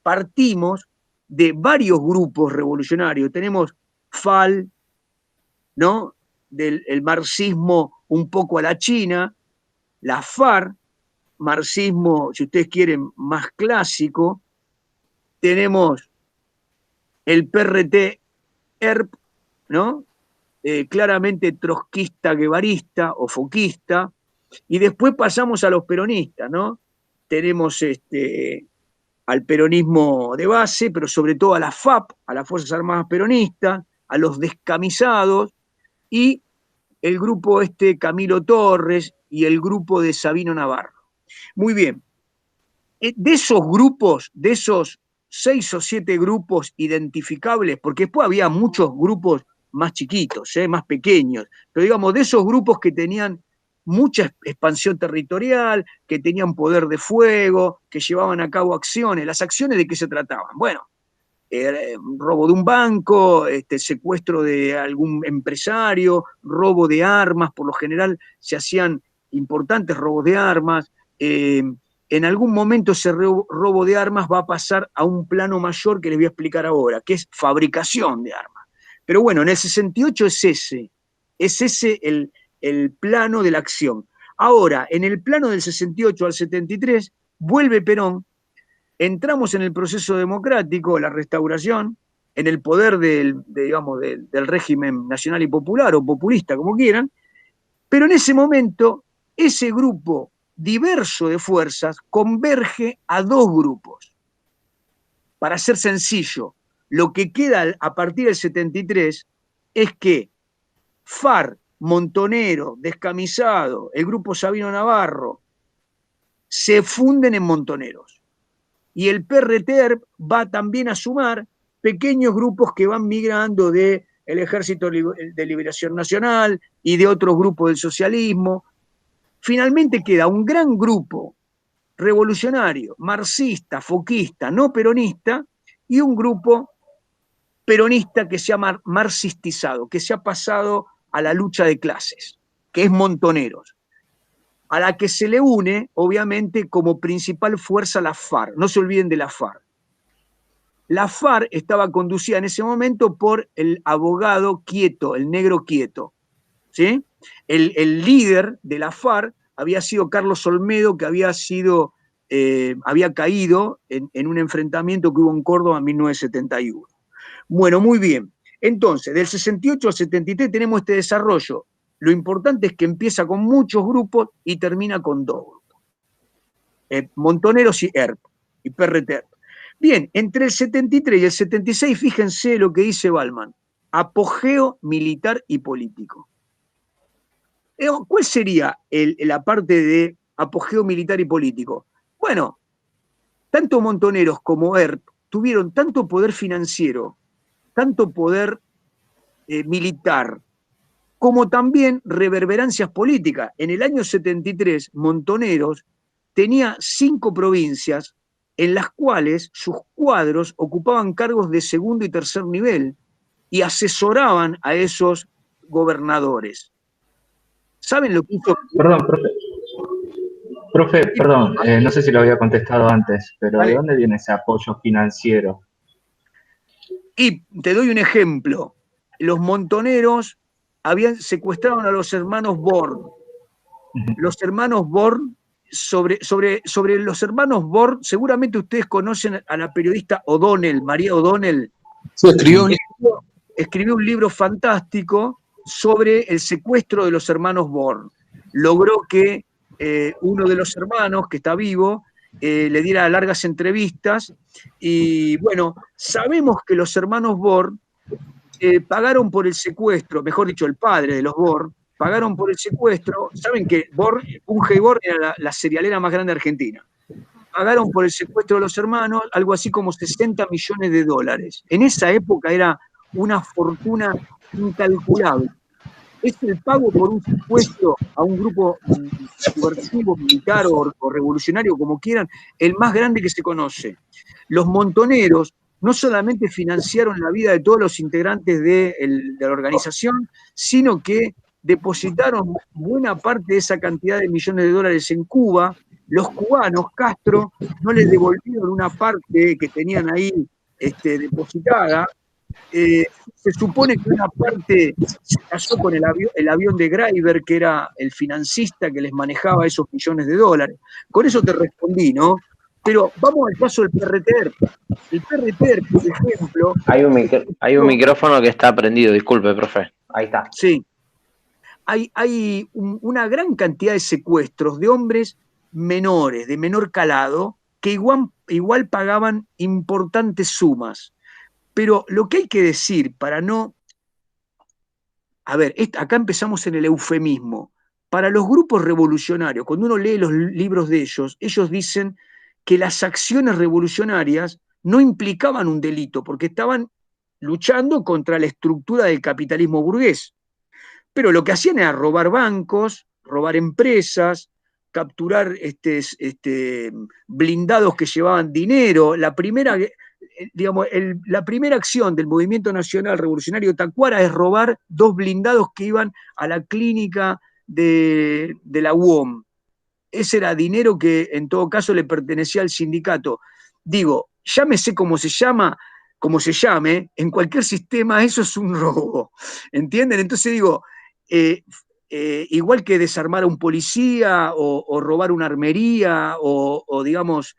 partimos de varios grupos revolucionarios. Tenemos FAL, ¿no? del el marxismo un poco a la China, la FARC, marxismo, si ustedes quieren, más clásico, tenemos el PRT-ERP, ¿no? Claramente trotskista, guevarista o foquista, y después pasamos a los peronistas, ¿no? Tenemos al peronismo de base, pero sobre todo a la FAP, a las Fuerzas Armadas Peronistas, a los descamisados, y el grupo Camilo Torres y el grupo de Sabino Navarro. Muy bien. De esos grupos, de esos 6 o 7 grupos identificables, porque después había muchos grupos más chiquitos, más pequeños, pero digamos, de esos grupos que tenían mucha expansión territorial, que tenían poder de fuego, que llevaban a cabo acciones. ¿Las acciones de qué se trataban? Bueno, robo de un banco, secuestro de algún empresario, robo de armas, por lo general se hacían importantes robos de armas. En algún momento ese robo de armas va a pasar a un plano mayor que les voy a explicar ahora, que es fabricación de armas. Pero bueno, en el 68 es ese el plano de la acción. Ahora, en el plano del 68 al 73, vuelve Perón, entramos en el proceso democrático, la restauración, en el poder del régimen nacional y popular o populista, como quieran, pero en ese momento ese grupo diverso de fuerzas converge a 2 grupos. Para ser sencillo, lo que queda a partir del 73 es que FARC, Montonero, Descamisado, el grupo Sabino Navarro, se funden en Montoneros. Y el PRT va también a sumar pequeños grupos que van migrando del Ejército de Liberación Nacional y de otros grupos del socialismo. Finalmente queda un gran grupo revolucionario, marxista, foquista, no peronista, y un grupo peronista que se ha marxistizado, que se ha pasado a la lucha de clases, que es Montoneros, a la que se le une, obviamente, como principal fuerza la FARC. No se olviden de la FARC. La FARC estaba conducida en ese momento por el abogado Quieto, el negro Quieto, ¿sí? El líder de la FARC había sido Carlos Olmedo, que había caído en un enfrentamiento que hubo en Córdoba en 1971. Bueno, muy bien. Entonces, del 68 al 73 tenemos este desarrollo. Lo importante es que empieza con muchos grupos y termina con 2 grupos. Montoneros y ERP, y PRT. Bien, entre el 73 y el 76, fíjense lo que dice Ballman. Apogeo militar y político. ¿Cuál sería la parte de apogeo militar y político? Bueno, tanto Montoneros como ERP tuvieron tanto poder financiero, tanto poder militar, como también reverberancias políticas. En el año 73, Montoneros tenía 5 provincias en las cuales sus cuadros ocupaban cargos de segundo y tercer nivel y asesoraban a esos gobernadores. ¿Saben lo que hizo? Perdón, profe. Profe, perdón, no sé si lo había contestado antes, pero Vale. ¿de dónde viene ese apoyo financiero? Y te doy un ejemplo. Los Montoneros secuestraron a los hermanos Born. Los hermanos Born, sobre los hermanos Born, seguramente ustedes conocen a la periodista O'Donnell, María O'Donnell. Sí, escribió un libro fantástico sobre el secuestro de los hermanos Born. Logró que uno de los hermanos, que está vivo, le diera largas entrevistas, y bueno, sabemos que los hermanos Born pagaron por el secuestro, mejor dicho, el padre de los Born, pagaron por el secuestro. Saben que Bunge y Born era la cerealera más grande de Argentina. Pagaron por el secuestro de los hermanos algo así como $60 millones. En esa época era una fortuna incalculable. Es el pago por un secuestro a un grupo subversivo, militar o revolucionario, como quieran, el más grande que se conoce. Los Montoneros no solamente financiaron la vida de todos los integrantes de la organización, sino que depositaron buena parte de esa cantidad de millones de dólares en Cuba. Los cubanos, Castro, no les devolvieron una parte que tenían ahí depositada, Se supone que una parte se casó con el avión de Greiber, que era el financista que les manejaba esos millones de dólares. Con eso te respondí, ¿no? Pero vamos al caso del PRTER. El PRTER, por ejemplo... Hay un micrófono que está prendido, disculpe, profe. Ahí está. Sí. Hay una gran cantidad de secuestros de hombres menores, de menor calado, que igual pagaban importantes sumas. Pero lo que hay que decir para no... A ver, acá empezamos en el eufemismo. Para los grupos revolucionarios, cuando uno lee los libros de ellos dicen que las acciones revolucionarias no implicaban un delito, porque estaban luchando contra la estructura del capitalismo burgués. Pero lo que hacían era robar bancos, robar empresas, capturar blindados que llevaban dinero. La primera acción del Movimiento Nacional Revolucionario Tacuara es robar 2 blindados que iban a la clínica de la UOM. Ese era dinero que en todo caso le pertenecía al sindicato. Digo, llámese como se llame, en cualquier sistema eso es un robo. ¿Entienden? Entonces digo, igual que desarmar a un policía o robar una armería o digamos,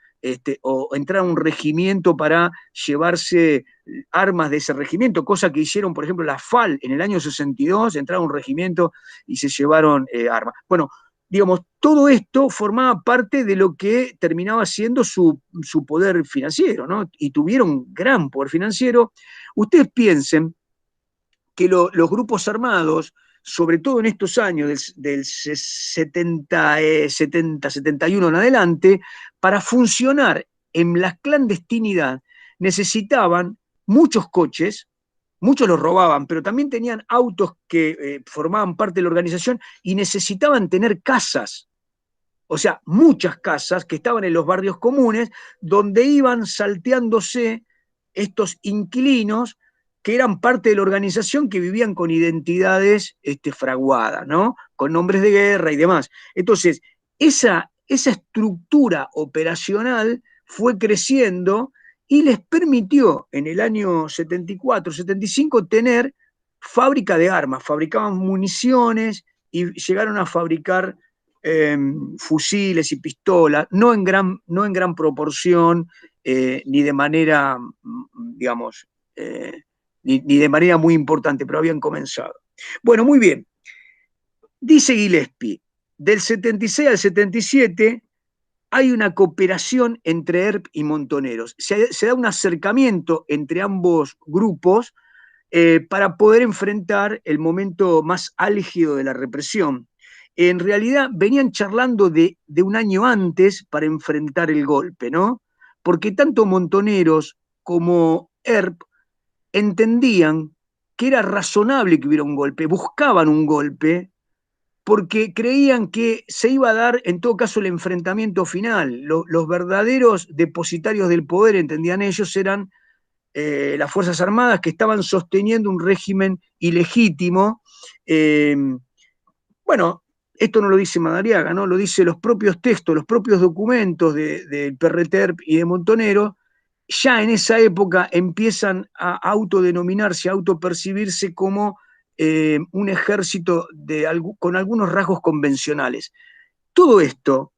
o entrar a un regimiento para llevarse armas de ese regimiento, cosa que hicieron, por ejemplo, la FAL en el año 62, entraron a un regimiento y se llevaron armas. Bueno, digamos, todo esto formaba parte de lo que terminaba siendo su poder financiero, ¿no? Y tuvieron gran poder financiero. Ustedes piensen que los grupos armados, sobre todo en estos años del 70, 71 en adelante, para funcionar en la clandestinidad necesitaban muchos coches, muchos los robaban, pero también tenían autos que formaban parte de la organización y necesitaban tener casas. O sea, muchas casas que estaban en los barrios comunes, donde iban salteándose estos inquilinos que eran parte de la organización, que vivían con identidades fraguadas, ¿no? Con nombres de guerra y demás. Entonces, esa estructura operacional fue creciendo y les permitió en el año 74, 75 tener fábrica de armas, fabricaban municiones y llegaron a fabricar fusiles y pistolas, no en gran proporción, ni de manera, digamos, ni de manera muy importante, pero habían comenzado. Bueno, muy bien. Dice Gillespie, del 76 al 77 hay una cooperación entre ERP y Montoneros. Se da un acercamiento entre ambos grupos para poder enfrentar el momento más álgido de la represión. En realidad venían charlando de un año antes para enfrentar el golpe, ¿no? Porque tanto Montoneros como ERP entendían que era razonable que hubiera un golpe, buscaban un golpe, porque creían que se iba a dar, en todo caso, el enfrentamiento final. Los verdaderos depositarios del poder, entendían ellos, eran las Fuerzas Armadas, que estaban sosteniendo un régimen ilegítimo. Bueno, esto no lo dice Madariaga, ¿no? Lo dice los propios textos, los propios documentos del PRTERP y de Montonero. Ya en esa época empiezan a autodenominarse, a autopercibirse como un ejército con algunos rasgos convencionales. Todo esto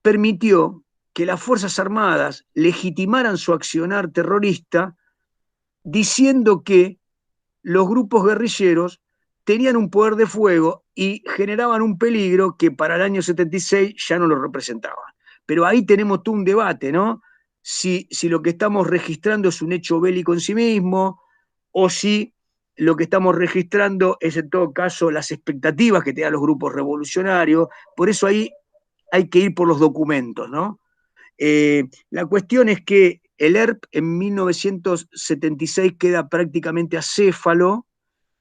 permitió que las Fuerzas Armadas legitimaran su accionar terrorista diciendo que los grupos guerrilleros tenían un poder de fuego y generaban un peligro que para el año 76 ya no lo representaban. Pero ahí tenemos todo un debate, ¿no? Si lo que estamos registrando es un hecho bélico en sí mismo, o si lo que estamos registrando es en todo caso las expectativas que tenían los grupos revolucionarios. Por eso ahí hay que ir por los documentos, ¿no? La cuestión es que el ERP en 1976 queda prácticamente acéfalo,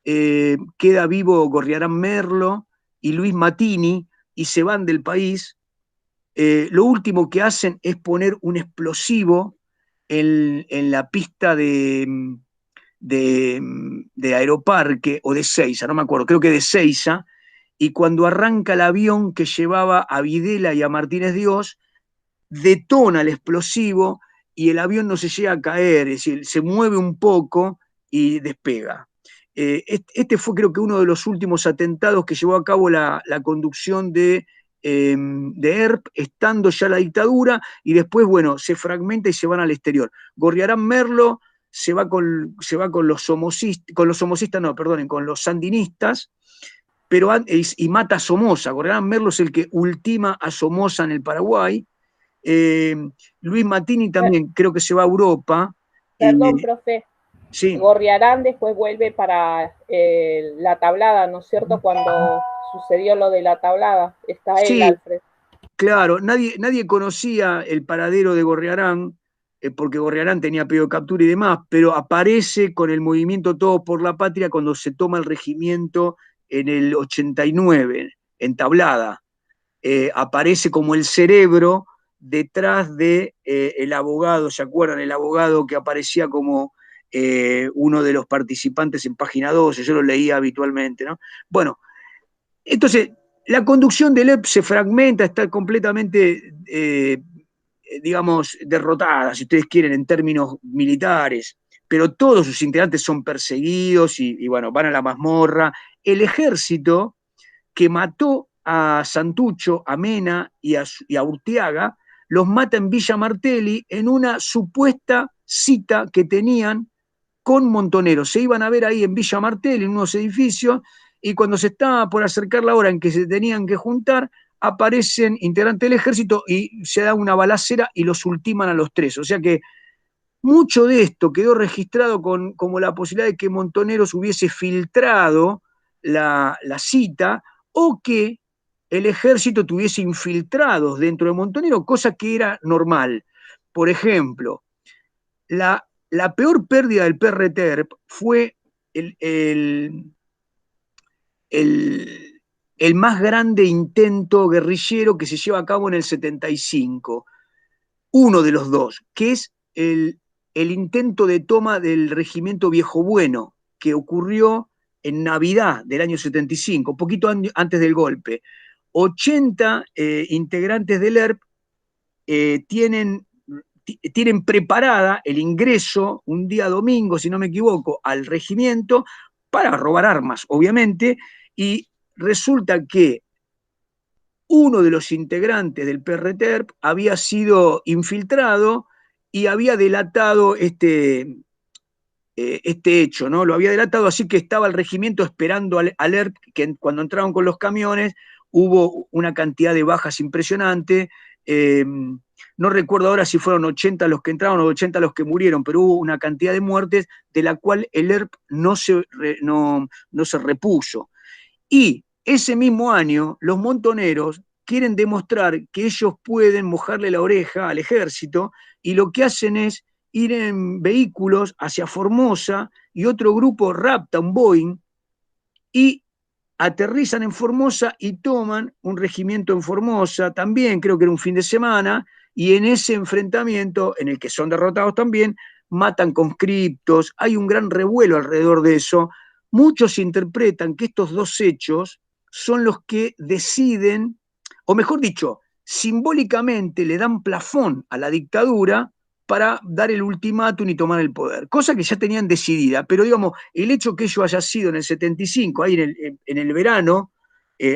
queda vivo Gorriarán Merlo y Luis Matini y se van del país. Lo último que hacen es poner un explosivo en la pista de Aeroparque o de Seiza, no me acuerdo, creo que de Seiza, y cuando arranca el avión que llevaba a Videla y a Martínez Dios, detona el explosivo y el avión no se llega a caer, es decir, se mueve un poco y despega. Este fue, creo que, uno de los últimos atentados que llevó a cabo la conducción de ERP, estando ya la dictadura, y después, bueno, se fragmenta y se van al exterior. Gorriarán Merlo se va con los somocistas, no, perdonen, con los sandinistas, y mata a Somoza. Gorriarán Merlo es el que ultima a Somoza en el Paraguay. Luis Mattini también creo que se va a Europa. Perdón, profe. Sí. Gorriarán después vuelve para la tablada, ¿no es cierto? Cuando sucedió lo de la tablada, está él, sí, Alfred. Claro, nadie conocía el paradero de Gorriarán, porque Gorriarán tenía pedido de captura y demás, pero aparece con el movimiento Todos por la Patria cuando se toma el regimiento en el 89, en Tablada. Aparece como el cerebro detrás de el abogado, ¿se acuerdan? El abogado que aparecía como uno de los participantes en Página 12, yo lo leía habitualmente, ¿no? Bueno, entonces, la conducción del ERP se fragmenta, está completamente, digamos, derrotada, si ustedes quieren, en términos militares, pero todos sus integrantes son perseguidos y bueno, van a la mazmorra. El ejército que mató a Santucho, a Mena y a Urtiaga, los mata en Villa Martelli en una supuesta cita que tenían con Montoneros. Se iban a ver ahí en Villa Martelli, en unos edificios, y cuando se estaba por acercar la hora en que se tenían que juntar, aparecen integrantes del ejército y se da una balacera y los ultiman a los tres. O sea que mucho de esto quedó registrado como la posibilidad de que Montoneros hubiese filtrado la cita, o que el ejército tuviese infiltrados dentro de Montoneros, cosa que era normal. Por ejemplo, la peor pérdida del PRTERP fue el más grande intento guerrillero que se lleva a cabo en el 75. Uno de los dos, que es el intento de toma del regimiento Viejo Bueno, que ocurrió en Navidad del año 75, poquito antes del golpe. 80 integrantes del ERP tienen preparada el ingreso un día domingo, si no me equivoco, al regimiento para robar armas, obviamente, y resulta que uno de los integrantes del PRTERP había sido infiltrado y había delatado este hecho, ¿no? Lo había delatado, así que estaba el regimiento esperando al ERP, que cuando entraron con los camiones hubo una cantidad de bajas impresionante. No recuerdo ahora si fueron 80 los que entraron o 80 los que murieron, pero hubo una cantidad de muertes de la cual el ERP no se repuso. Y ese mismo año, los montoneros quieren demostrar que ellos pueden mojarle la oreja al ejército, y lo que hacen es ir en vehículos hacia Formosa, y otro grupo rapta un Boeing y aterrizan en Formosa y toman un regimiento en Formosa, también creo que era un fin de semana, y en ese enfrentamiento, en el que son derrotados también, matan conscriptos, hay un gran revuelo alrededor de eso. Muchos interpretan que estos dos hechos son los que deciden, o mejor dicho, simbólicamente le dan plafón a la dictadura para dar el ultimátum y tomar el poder, cosa que ya tenían decidida, pero digamos, el hecho que ello haya sido en el 75, ahí en el verano,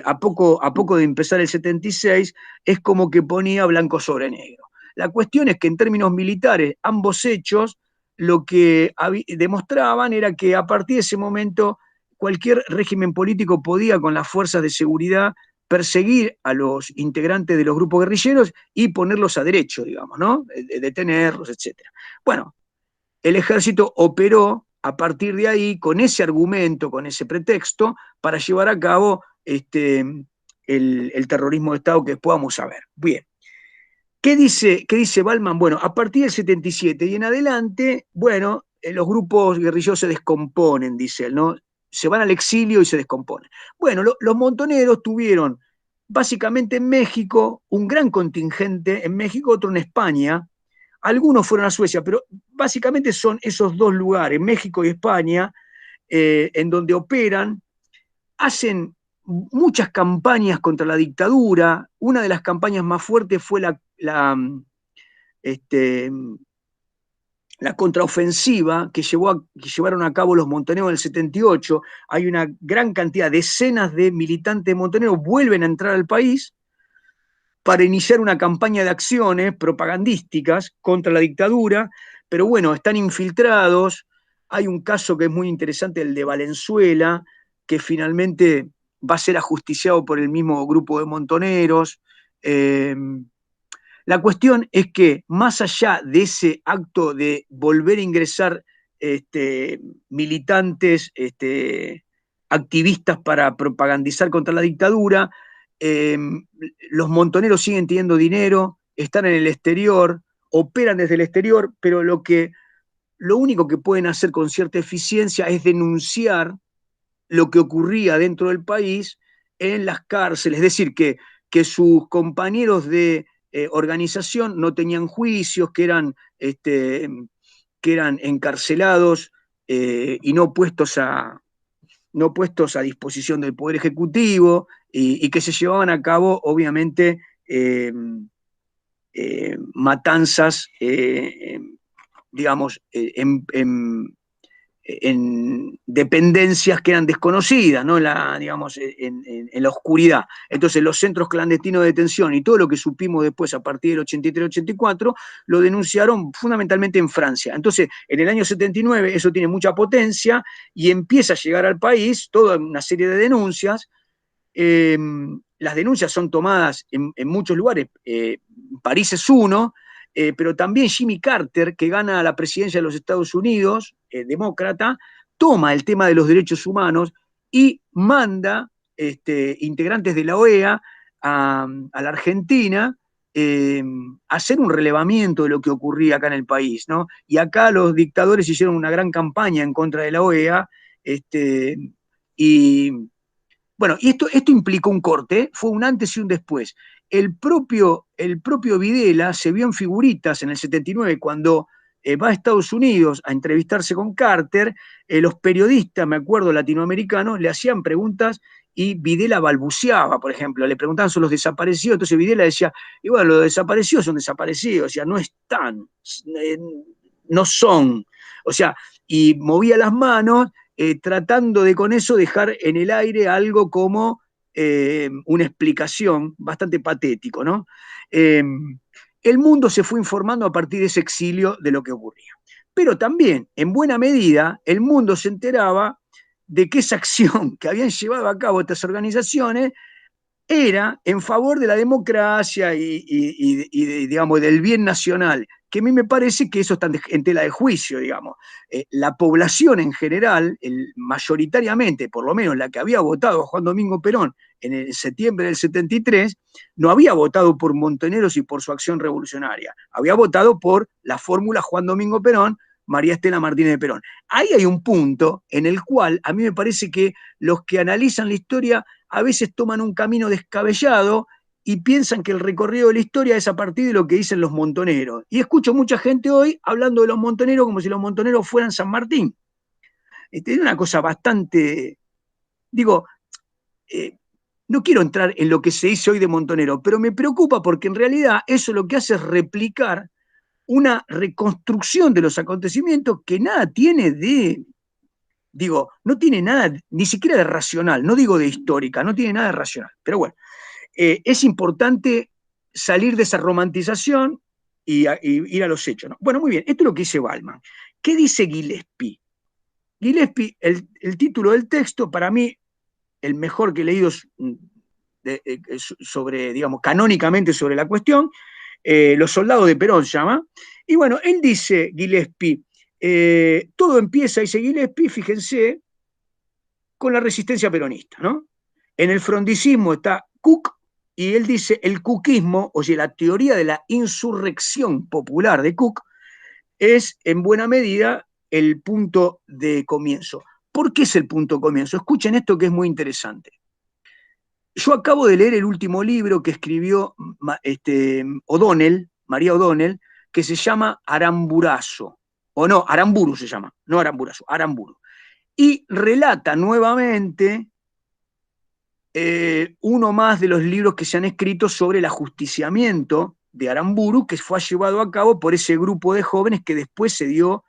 a poco de empezar el 76, es como que ponía blanco sobre negro. La cuestión es que en términos militares, ambos hechos lo que demostraban era que a partir de ese momento cualquier régimen político podía, con las fuerzas de seguridad, perseguir a los integrantes de los grupos guerrilleros y ponerlos a derecho, digamos, ¿no? Detenerlos, etc. Bueno, el ejército operó a partir de ahí con ese argumento, con ese pretexto, para llevar a cabo el terrorismo de Estado que después vamos a ver. Bien. ¿Qué dice Ballman? Bueno, a partir del 77 y en adelante, bueno, los grupos guerrilleros se descomponen, dice él, ¿no? Se van al exilio y se descomponen. Bueno, los montoneros tuvieron básicamente en México un gran contingente, en México otro en España, algunos fueron a Suecia, pero básicamente son esos dos lugares, México y España, en donde operan, hacen muchas campañas contra la dictadura. Una de las campañas más fuertes fue la contraofensiva que llevaron a cabo los montoneros en el 78, hay una gran cantidad, decenas de militantes montoneros vuelven a entrar al país para iniciar una campaña de acciones propagandísticas contra la dictadura, pero bueno, están infiltrados. Hay un caso que es muy interesante, el de Valenzuela, que finalmente va a ser ajusticiado por el mismo grupo de montoneros. La cuestión es que más allá de ese acto de volver a ingresar militantes, activistas para propagandizar contra la dictadura, eh, los montoneros siguen teniendo dinero, están en el exterior, operan desde el exterior, pero lo único que pueden hacer con cierta eficiencia es denunciar lo que ocurría dentro del país en las cárceles, es decir, que sus compañeros de organización no tenían juicios, que eran encarcelados y no puestos a disposición del Poder Ejecutivo y que se llevaban a cabo, obviamente, matanzas, digamos, en dependencias que eran desconocidas, ¿no? Digamos, en la oscuridad. Entonces, los centros clandestinos de detención y todo lo que supimos después a partir del 83-84 lo denunciaron fundamentalmente en Francia. Entonces, en el año 79 eso tiene mucha potencia y empieza a llegar al país toda una serie de denuncias. Las denuncias son tomadas en muchos lugares. París es uno, pero también Jimmy Carter, que gana la presidencia de los Estados Unidos, demócrata, toma el tema de los derechos humanos y manda integrantes de la OEA a la Argentina a hacer un relevamiento de lo que ocurría acá en el país, ¿no? Y acá los dictadores hicieron una gran campaña en contra de la OEA, y bueno, y esto implicó un corte, fue un antes y un después. El propio Videla se vio en figuritas en el 79 cuando va a Estados Unidos a entrevistarse con Carter. Los periodistas, me acuerdo, latinoamericanos, le hacían preguntas y Videla balbuceaba, por ejemplo, le preguntaban sobre los desaparecidos, entonces Videla decía, y bueno, los desaparecidos son desaparecidos, o sea, no están, eh, no son, o sea, y movía las manos tratando de con eso dejar en el aire algo como una explicación, bastante patético, ¿no? El mundo se fue informando a partir de ese exilio de lo que ocurría. Pero también, en buena medida, el mundo se enteraba de que esa acción que habían llevado a cabo estas organizaciones era en favor de la democracia y digamos, del bien nacional, que a mí me parece que eso está en tela de juicio, digamos. La población en general, mayoritariamente, por lo menos la que había votado a Juan Domingo Perón en el septiembre del 73, no había votado por Montoneros y por su acción revolucionaria, había votado por la fórmula Juan Domingo Perón, María Estela Martínez de Perón. Ahí hay un punto en el cual a mí me parece que los que analizan la historia a veces toman un camino descabellado y piensan que el recorrido de la historia es a partir de lo que dicen los montoneros. Y escucho mucha gente hoy hablando de los montoneros como si los montoneros fueran San Martín. Es una cosa bastante, digo, no quiero entrar en lo que se dice hoy de montonero, pero me preocupa porque en realidad eso lo que hace es replicar una reconstrucción de los acontecimientos que nada tiene no tiene nada, ni siquiera de racional, no digo de histórica, no tiene nada de racional. Pero bueno, es importante salir de esa romantización y ir a los hechos, ¿no? Bueno, muy bien, esto es lo que dice Ballman. ¿Qué dice Gillespie? Gillespie, el título del texto, para mí, el mejor que he leído sobre, digamos, canónicamente sobre la cuestión, Los soldados de Perón se llama. Y bueno, él dice, Gillespie, todo empieza, dice Gillespie, fíjense, con la resistencia peronista, ¿no? En el frondicismo está Cook, y él dice, el cookismo, o sea, la teoría de la insurrección popular de Cook, es en buena medida el punto de comienzo. ¿Por qué es el punto de comienzo? Escuchen esto que es muy interesante. Yo acabo de leer el último libro que escribió O'Donnell, María O'Donnell, que se llama Aramburazo, o no, Aramburu se llama, no Aramburazo, Aramburu. Y relata nuevamente uno más de los libros que se han escrito sobre el ajusticiamiento de Aramburu, que fue llevado a cabo por ese grupo de jóvenes que después se dio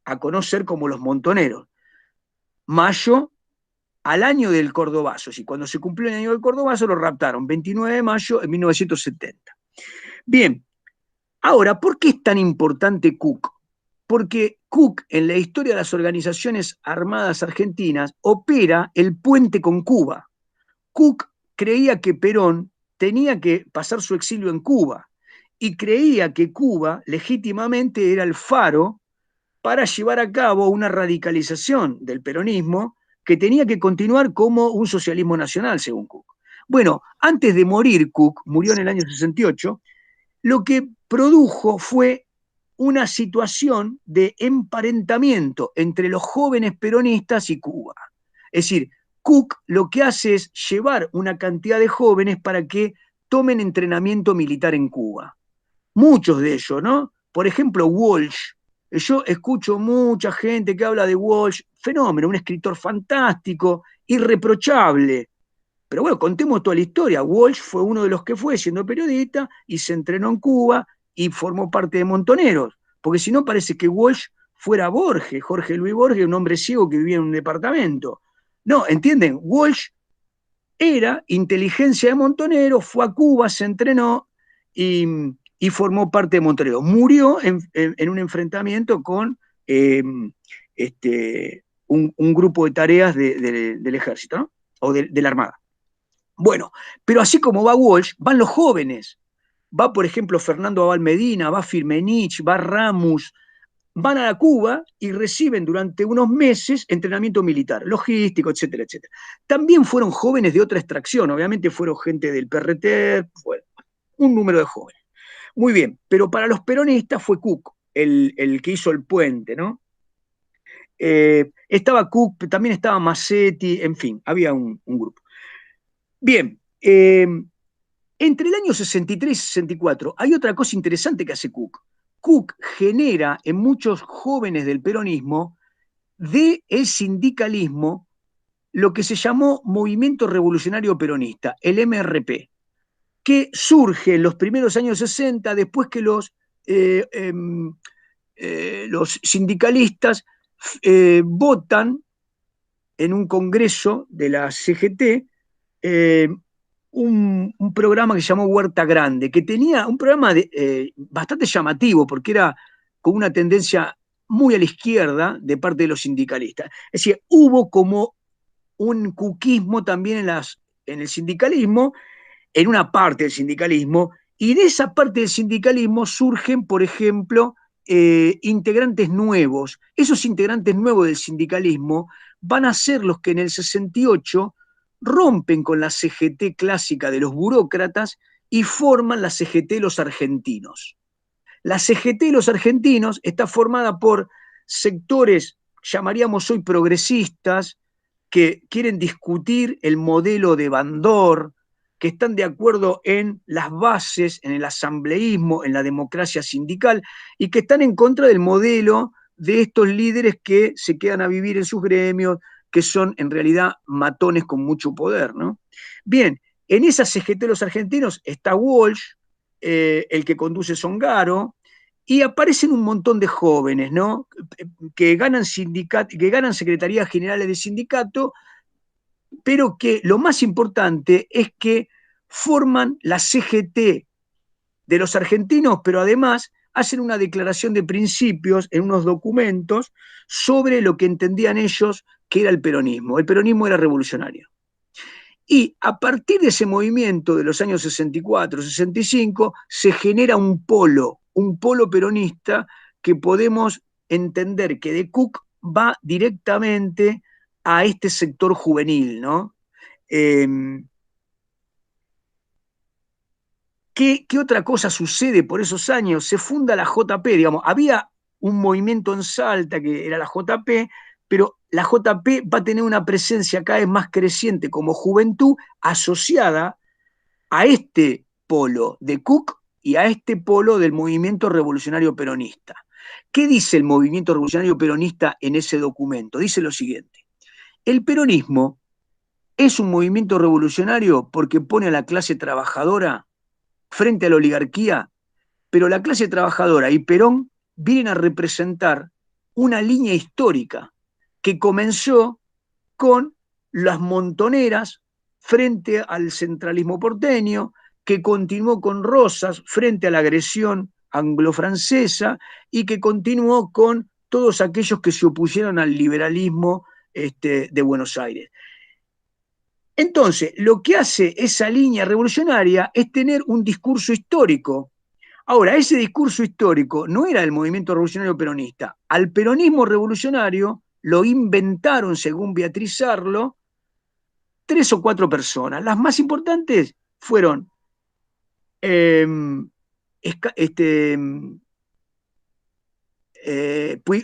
a conocer como los Montoneros. Mayo, al año del Cordobazo, y cuando se cumplió el año del Cordobazo lo raptaron, 29 de mayo de 1970. Bien, ahora, ¿por qué es tan importante Cook? Porque Cook, en la historia de las organizaciones armadas argentinas, opera el puente con Cuba. Cook creía que Perón tenía que pasar su exilio en Cuba y creía que Cuba legítimamente era el faro para llevar a cabo una radicalización del peronismo que tenía que continuar como un socialismo nacional, según Cook. Bueno, antes de morir, Cook murió en el año 68, lo que produjo fue una situación de emparentamiento entre los jóvenes peronistas y Cuba. Es decir, Cook lo que hace es llevar una cantidad de jóvenes para que tomen entrenamiento militar en Cuba. Muchos de ellos, ¿no? Por ejemplo, Walsh. Yo escucho mucha gente que habla de Walsh, fenómeno, un escritor fantástico, irreprochable. Pero bueno, contemos toda la historia. Walsh fue uno de los que fue siendo periodista y se entrenó en Cuba y formó parte de Montoneros. Porque si no parece que Walsh fuera Borges, Jorge Luis Borges, un hombre ciego que vivía en un departamento. No, ¿entienden? Walsh era inteligencia de Montoneros, fue a Cuba, se entrenó y formó parte de Montoneros. Murió en un enfrentamiento con un grupo de tareas del ejército, ¿no? O de la Armada. Bueno, pero así como va Walsh, van los jóvenes. Va, por ejemplo, Fernando Abal Medina, va Firmenich, va Ramos, van a Cuba y reciben durante unos meses entrenamiento militar, logístico, etcétera, etcétera. También fueron jóvenes de otra extracción, obviamente fueron gente del PRT, fue un número de jóvenes. Muy bien, pero para los peronistas fue Cook el que hizo el puente, ¿no? Estaba Cook, también estaba Massetti, en fin, había un grupo. Bien, entre el año 63 y 64 hay otra cosa interesante que hace Cook. Cook genera en muchos jóvenes del peronismo del sindicalismo lo que se llamó Movimiento Revolucionario Peronista, el MRP, que surge en los primeros años 60 después que los sindicalistas votan en un congreso de la CGT un programa que se llamó Huerta Grande, que tenía un programa bastante llamativo, porque era con una tendencia muy a la izquierda de parte de los sindicalistas. Es decir, hubo como un cuquismo también en el sindicalismo, en una parte del sindicalismo, y de esa parte del sindicalismo surgen, por ejemplo, integrantes nuevos. Esos integrantes nuevos del sindicalismo van a ser los que en el 68 rompen con la CGT clásica de los burócratas y forman la CGT de los argentinos. La CGT de los argentinos está formada por sectores, llamaríamos hoy progresistas, que quieren discutir el modelo de Bandor, que están de acuerdo en las bases, en el asambleísmo, en la democracia sindical, y que están en contra del modelo de estos líderes que se quedan a vivir en sus gremios, que son en realidad matones con mucho poder, ¿no? Bien, en esa CGT de los argentinos está Walsh, el que conduce Songaro, y aparecen un montón de jóvenes, ¿no? Que ganan secretarías generales de sindicato, pero que lo más importante es que forman la CGT de los argentinos, pero además hacen una declaración de principios en unos documentos sobre lo que entendían ellos que era el peronismo. El peronismo era revolucionario. Y a partir de ese movimiento de los años 64, 65, se genera un polo peronista que podemos entender que de Cook va directamente a este sector juvenil, ¿no? ¿Qué otra cosa sucede por esos años? Se funda la JP, digamos, había un movimiento en Salta que era la JP, pero la JP va a tener una presencia cada vez más creciente como juventud asociada a este polo de Cook y a este polo del movimiento revolucionario peronista. ¿Qué dice el movimiento revolucionario peronista en ese documento? Dice lo siguiente: el peronismo es un movimiento revolucionario porque pone a la clase trabajadora frente a la oligarquía pero la clase trabajadora y Perón vienen a representar una línea histórica que comenzó con las montoneras frente al centralismo porteño, que continuó con Rosas frente a la agresión anglo-francesa y que continuó con todos aquellos que se opusieron al liberalismo de Buenos Aires. Entonces, lo que hace esa línea revolucionaria es tener un discurso histórico. Ahora, ese discurso histórico no era el movimiento revolucionario peronista. Al peronismo revolucionario lo inventaron, según Beatriz Sarlo, 3 o 4 personas. Las más importantes fueron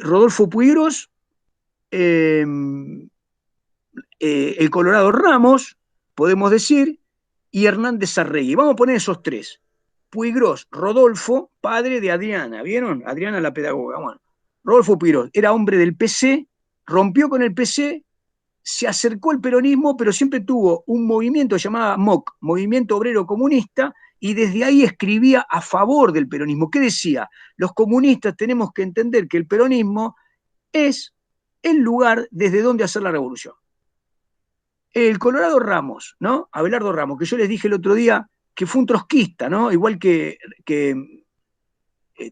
Rodolfo Puigros, el Colorado Ramos, podemos decir, y Hernández Sarregui. Vamos a poner esos 3. Puigros, Rodolfo, padre de Adriana, ¿vieron? Adriana la pedagoga. Bueno, Rodolfo Puigros era hombre del PC, rompió con el PC, se acercó al peronismo, pero siempre tuvo un movimiento llamado MOC, Movimiento Obrero Comunista, y desde ahí escribía a favor del peronismo. ¿Qué decía? Los comunistas tenemos que entender que el peronismo es el lugar desde donde hacer la revolución. El Colorado Ramos, ¿no? Abelardo Ramos, que yo les dije el otro día que fue un trotskista, ¿no? Igual que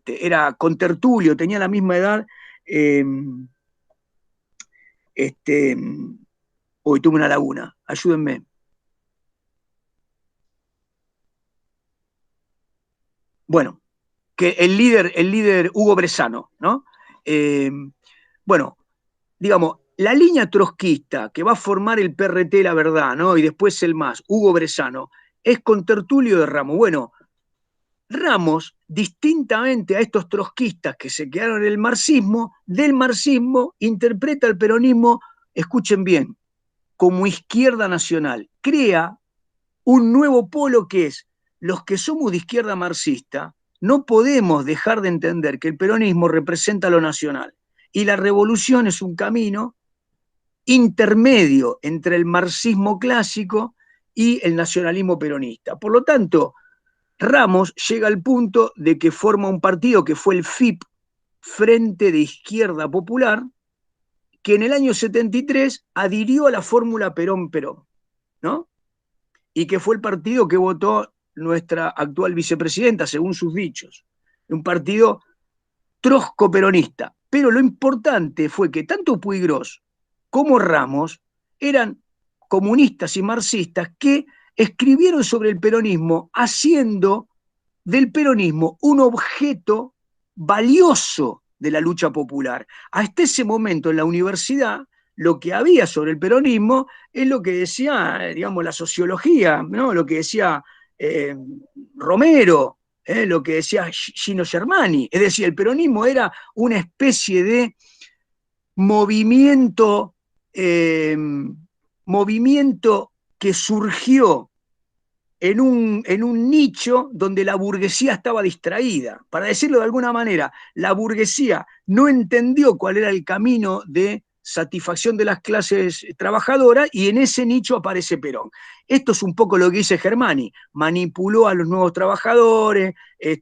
era contertulio, tenía la misma edad. Hoy tuve una laguna, ayúdenme. Bueno, que el líder Hugo Bressano, ¿no? Bueno, digamos, la línea trotskista que va a formar el PRT, la verdad, ¿no? Y después el MAS, Hugo Bressano, es contertulio de Ramos. Bueno, Ramos, distintamente a estos trotskistas que se quedaron en el marxismo, del marxismo interpreta el peronismo, escuchen bien, como izquierda nacional. Crea un nuevo polo que es, los que somos de izquierda marxista, no podemos dejar de entender que el peronismo representa lo nacional. Y la revolución es un camino intermedio entre el marxismo clásico y el nacionalismo peronista. Por lo tanto, Ramos llega al punto de que forma un partido que fue el FIP, Frente de Izquierda Popular, que en el año 73 adhirió a la fórmula Perón-Perón, ¿no? Y que fue el partido que votó nuestra actual vicepresidenta, según sus dichos. Un partido trotsko-peronista. Pero lo importante fue que tanto Puigros como Ramos eran comunistas y marxistas que escribieron sobre el peronismo haciendo del peronismo un objeto valioso de la lucha popular. Hasta ese momento en la universidad lo que había sobre el peronismo es lo que decía, digamos, la sociología, ¿no? Lo que decía Romero, lo que decía Gino Germani. Es decir, el peronismo era una especie de movimiento que surgió en un nicho donde la burguesía estaba distraída. Para decirlo de alguna manera, la burguesía no entendió cuál era el camino de satisfacción de las clases trabajadoras y en ese nicho aparece Perón. Esto es un poco lo que dice Germani, manipuló a los nuevos trabajadores,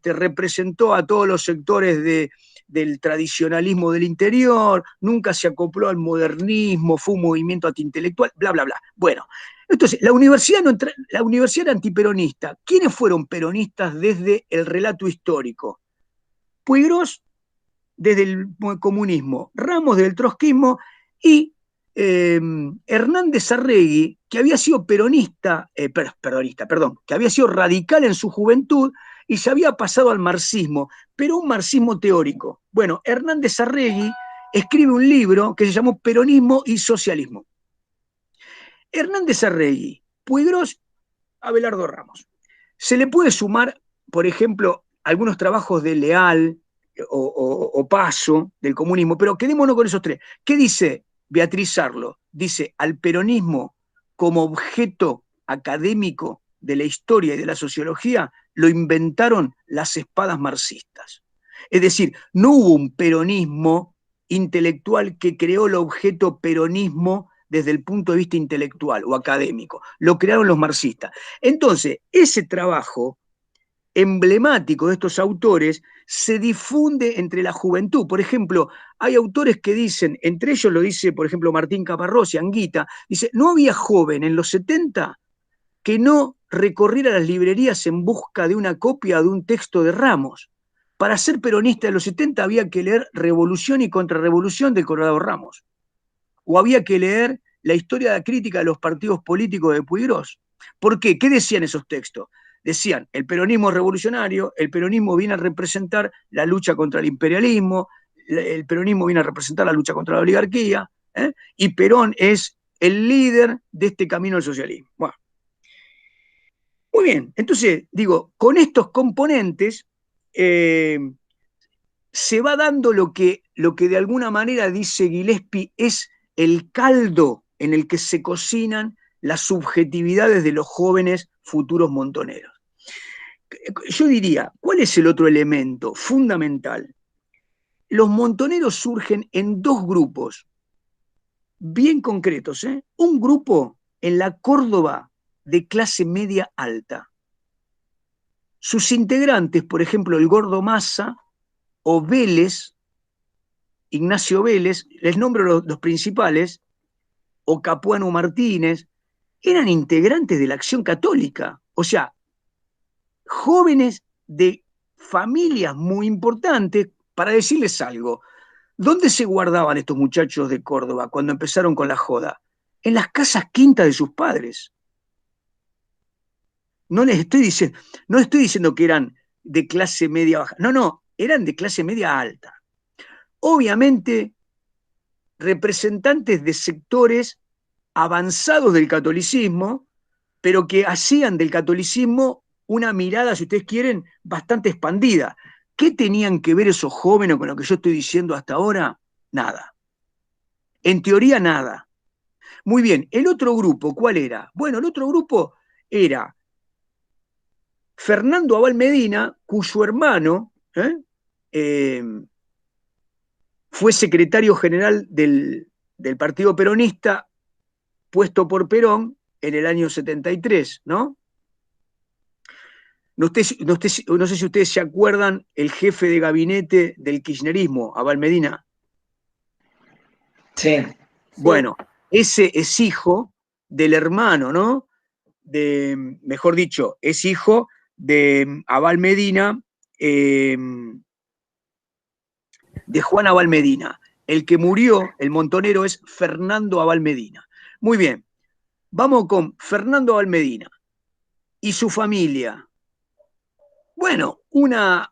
representó a todos los sectores del tradicionalismo del interior, nunca se acopló al modernismo, fue un movimiento antiintelectual, bla, bla, bla. Bueno, entonces, la universidad era antiperonista. ¿Quiénes fueron peronistas desde el relato histórico? Puigros desde el comunismo, Ramos del trotskismo y Hernández Sarregui, que había sido que había sido radical en su juventud y se había pasado al marxismo, pero un marxismo teórico. Bueno, Hernández Sarregui escribe un libro que se llamó Peronismo y Socialismo. Hernández Sarregui, Puigros, Abelardo Ramos. Se le puede sumar, por ejemplo, algunos trabajos de Leal o Paso del comunismo, pero quedémonos con esos 3. ¿Qué dice Beatriz Sarlo? Dice, al peronismo como objeto académico de la historia y de la sociología lo inventaron las espadas marxistas. Es decir, no hubo un peronismo intelectual que creó el objeto peronismo desde el punto de vista intelectual o académico. Lo crearon los marxistas. Entonces, ese trabajo emblemático de estos autores se difunde entre la juventud. Por ejemplo, hay autores que dicen, entre ellos lo dice, por ejemplo, Martín Caparrós y Anguita, dice, no había joven en los 70 que no recorriera las librerías en busca de una copia de un texto de Ramos. Para ser peronista de los 70 había que leer Revolución y Contrarrevolución de Colorado Ramos. O había que leer la historia crítica de los partidos políticos de Puiggrós. ¿Por qué? ¿Qué decían esos textos? Decían, el peronismo es revolucionario, el peronismo viene a representar la lucha contra el imperialismo, el peronismo viene a representar la lucha contra la oligarquía, y Perón es el líder de este camino al socialismo. Bueno. Muy bien, entonces, digo, con estos componentes se va dando lo que de alguna manera, dice Gillespie, es el caldo en el que se cocinan las subjetividades de los jóvenes futuros montoneros. Yo diría, ¿cuál es el otro elemento fundamental? Los montoneros surgen en dos grupos bien concretos. Un grupo en la Córdoba de clase media alta. Sus integrantes, por ejemplo, el Gordo Massa o Vélez, Ignacio Vélez, les nombro los principales, o Capuano Martínez, eran integrantes de la Acción Católica. O sea, jóvenes de familias muy importantes. Para decirles algo, ¿dónde se guardaban estos muchachos de Córdoba cuando empezaron con la joda? En las casas quintas de sus padres. No estoy diciendo que eran de clase media baja. No, eran de clase media alta. Obviamente, representantes de sectores avanzados del catolicismo, pero que hacían del catolicismo una mirada, si ustedes quieren, bastante expandida. ¿Qué tenían que ver esos jóvenes con lo que yo estoy diciendo hasta ahora? Nada. En teoría, nada. Muy bien, el otro grupo, ¿cuál era? Bueno, el otro grupo era Fernando Abal Medina, cuyo hermano fue secretario general del Partido Peronista, puesto por Perón en el año 73, ¿no? No sé si ustedes se acuerdan el jefe de gabinete del kirchnerismo, Abal Medina. Sí. Bueno, ese es hijo del hermano, ¿no? Mejor dicho, es hijo de Abal Medina, de Juan Abal Medina. El que murió, el montonero, es Fernando Abal Medina. Muy bien, vamos con Fernando Abal Medina y su familia. Bueno, una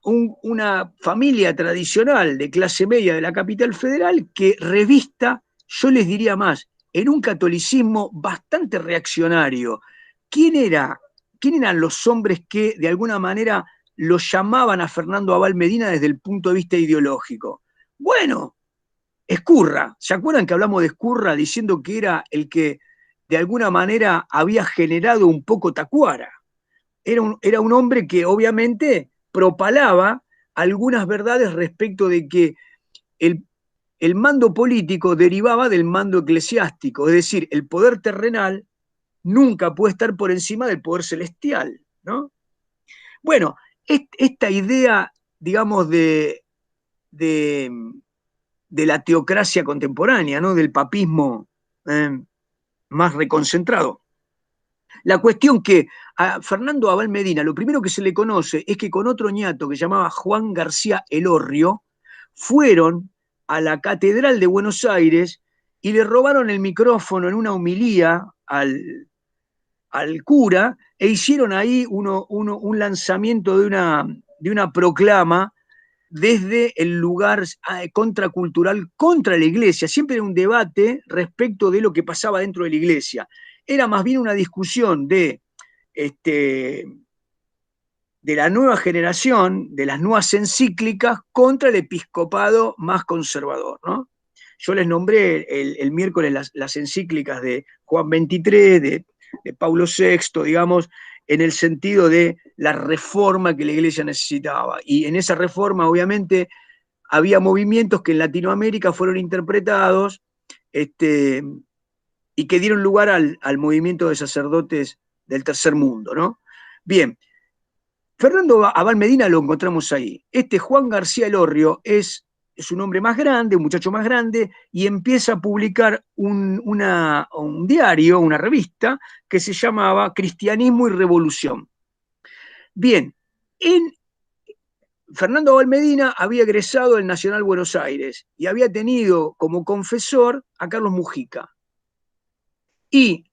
familia tradicional de clase media de la capital federal que revista, yo les diría más, en un catolicismo bastante reaccionario. ¿Quién eran los hombres que de alguna manera lo llamaban a Fernando Abal Medina desde el punto de vista ideológico? Bueno, Ezcurra. ¿Se acuerdan que hablamos de Ezcurra diciendo que era el que de alguna manera había generado un poco Tacuara? Era un hombre que obviamente propalaba algunas verdades respecto de que el mando político derivaba del mando eclesiástico, es decir, el poder terrenal nunca puede estar por encima del poder celestial, ¿no? Bueno, esta idea, digamos, de la teocracia contemporánea, ¿no? Del papismo más reconcentrado. La cuestión que a Fernando Abal Medina lo primero que se le conoce es que con otro ñato que se llamaba Juan García Elorrio fueron a la Catedral de Buenos Aires y le robaron el micrófono en una homilía al cura e hicieron ahí un lanzamiento de una proclama desde el lugar contracultural contra la iglesia. Siempre era un debate respecto de lo que pasaba dentro de la iglesia. Era más bien una discusión de la nueva generación, de las nuevas encíclicas contra el episcopado más conservador, ¿no? Yo les nombré el miércoles las encíclicas de Juan XXIII, de Pablo VI, digamos, en el sentido de la reforma que la iglesia necesitaba. Y en esa reforma, obviamente, había movimientos que en Latinoamérica fueron interpretados y que dieron lugar al movimiento de sacerdotes del tercer mundo, ¿no? Bien, Fernando Abal Medina lo encontramos ahí. Juan García Elorrio es un hombre más grande, un muchacho más grande, y empieza a publicar un diario, una revista, que se llamaba Cristianismo y Revolución. Bien, Fernando Abal Medina había egresado del Nacional Buenos Aires y había tenido como confesor a Carlos Mujica. Y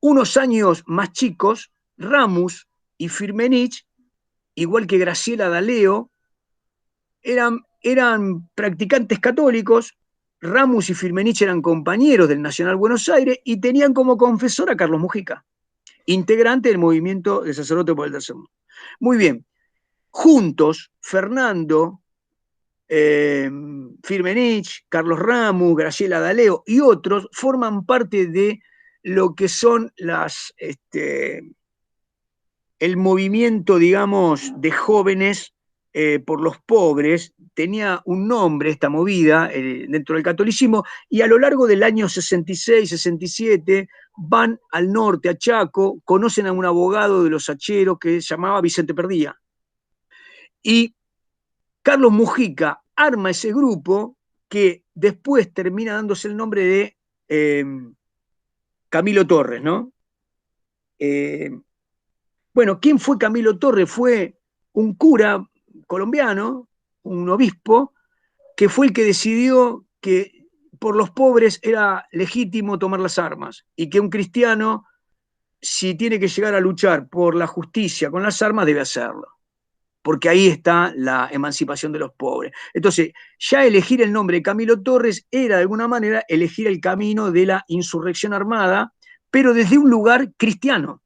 unos años más chicos, Ramus y Firmenich, igual que Graciela D'Aleo, eran practicantes católicos. Ramus y Firmenich eran compañeros del Nacional Buenos Aires y tenían como confesor a Carlos Mujica, integrante del movimiento de sacerdote por el tercer mundo. Muy bien, juntos, Fernando, Firmenich, Carlos Ramus, Graciela D'Aleo y otros forman parte de lo que son el movimiento, digamos, de jóvenes por los pobres. Tenía un nombre esta movida dentro del catolicismo, y a lo largo del año 66, 67 van al norte, a Chaco, conocen a un abogado de los hacheros que se llamaba Vicente Perdía. Y Carlos Mujica arma ese grupo que después termina dándose el nombre de Camilo Torres, ¿no? Bueno, ¿quién fue Camilo Torres? Fue un cura colombiano, un obispo, que fue el que decidió que por los pobres era legítimo tomar las armas y que un cristiano, si tiene que llegar a luchar por la justicia con las armas, debe hacerlo, porque ahí está la emancipación de los pobres. Entonces, ya elegir el nombre de Camilo Torres era de alguna manera elegir el camino de la insurrección armada, pero desde un lugar cristiano.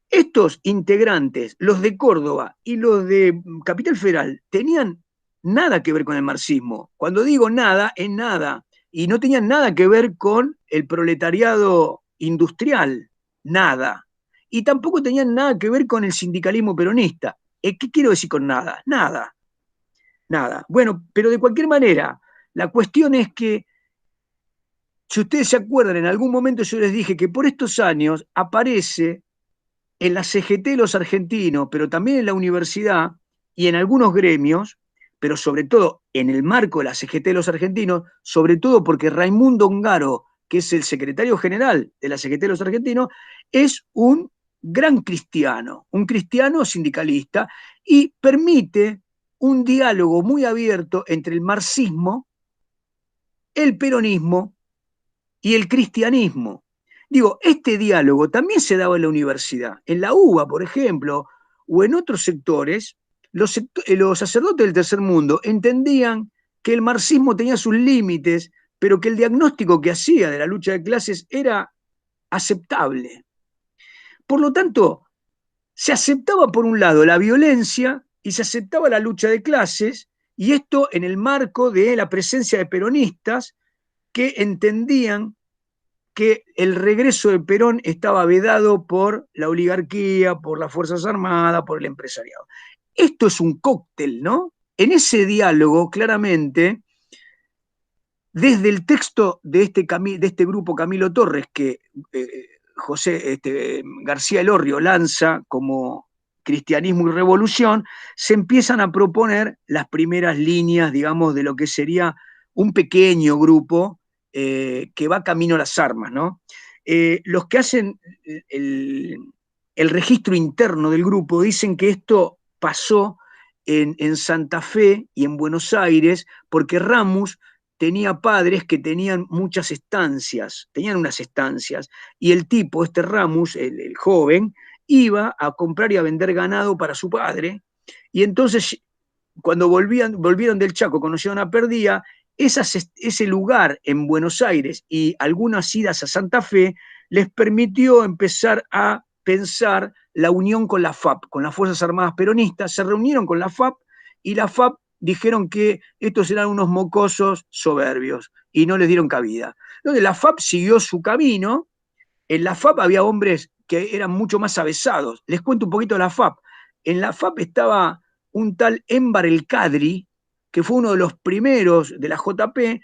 Estos integrantes, los de Córdoba y los de Capital Federal, tenían nada que ver con el marxismo. Cuando digo nada, es nada. Y no tenían nada que ver con el proletariado industrial, nada. Y tampoco tenían nada que ver con el sindicalismo peronista. ¿Qué quiero decir con nada? Nada. Nada. Bueno, pero de cualquier manera, la cuestión es que, si ustedes se acuerdan, en algún momento yo les dije que por estos años aparece en la CGT de los argentinos, pero también en la universidad y en algunos gremios, pero sobre todo en el marco de la CGT de los argentinos, sobre todo porque Raimundo Ongaro, que es el secretario general de la CGT de los argentinos, es un gran cristiano, un cristiano sindicalista, y permite un diálogo muy abierto entre el marxismo, el peronismo y el cristianismo. Digo, este diálogo también se daba en la universidad. En la UBA, por ejemplo, o en otros sectores, los sacerdotes del tercer mundo entendían que el marxismo tenía sus límites, pero que el diagnóstico que hacía de la lucha de clases era aceptable. Por lo tanto, se aceptaba por un lado la violencia y se aceptaba la lucha de clases, y esto en el marco de la presencia de peronistas que entendían que el regreso de Perón estaba vedado por la oligarquía, por las Fuerzas Armadas, por el empresariado. Esto es un cóctel, ¿no? En ese diálogo, claramente, desde el texto de este grupo Camilo Torres, que García Elorrio lanza como Cristianismo y Revolución, se empiezan a proponer las primeras líneas, digamos, de lo que sería un pequeño grupo que va camino a las armas, ¿no? Los que hacen el registro interno del grupo dicen que esto pasó en Santa Fe y en Buenos Aires porque Ramus tenía padres que tenían muchas estancias, tenían unas estancias, y el tipo, Ramus, el joven, iba a comprar y a vender ganado para su padre, y entonces cuando volvieron del Chaco, conocieron a Perdía, ese lugar en Buenos Aires y algunas idas a Santa Fe les permitió empezar a pensar la unión con la FAP, con las Fuerzas Armadas Peronistas. Se reunieron con la FAP y la FAP dijeron que estos eran unos mocosos soberbios y no les dieron cabida. Entonces la FAP siguió su camino. En la FAP había hombres que eran mucho más avesados. Les cuento un poquito de la FAP. En la FAP estaba un tal Enver El Kadri, que fue uno de los primeros de la JP,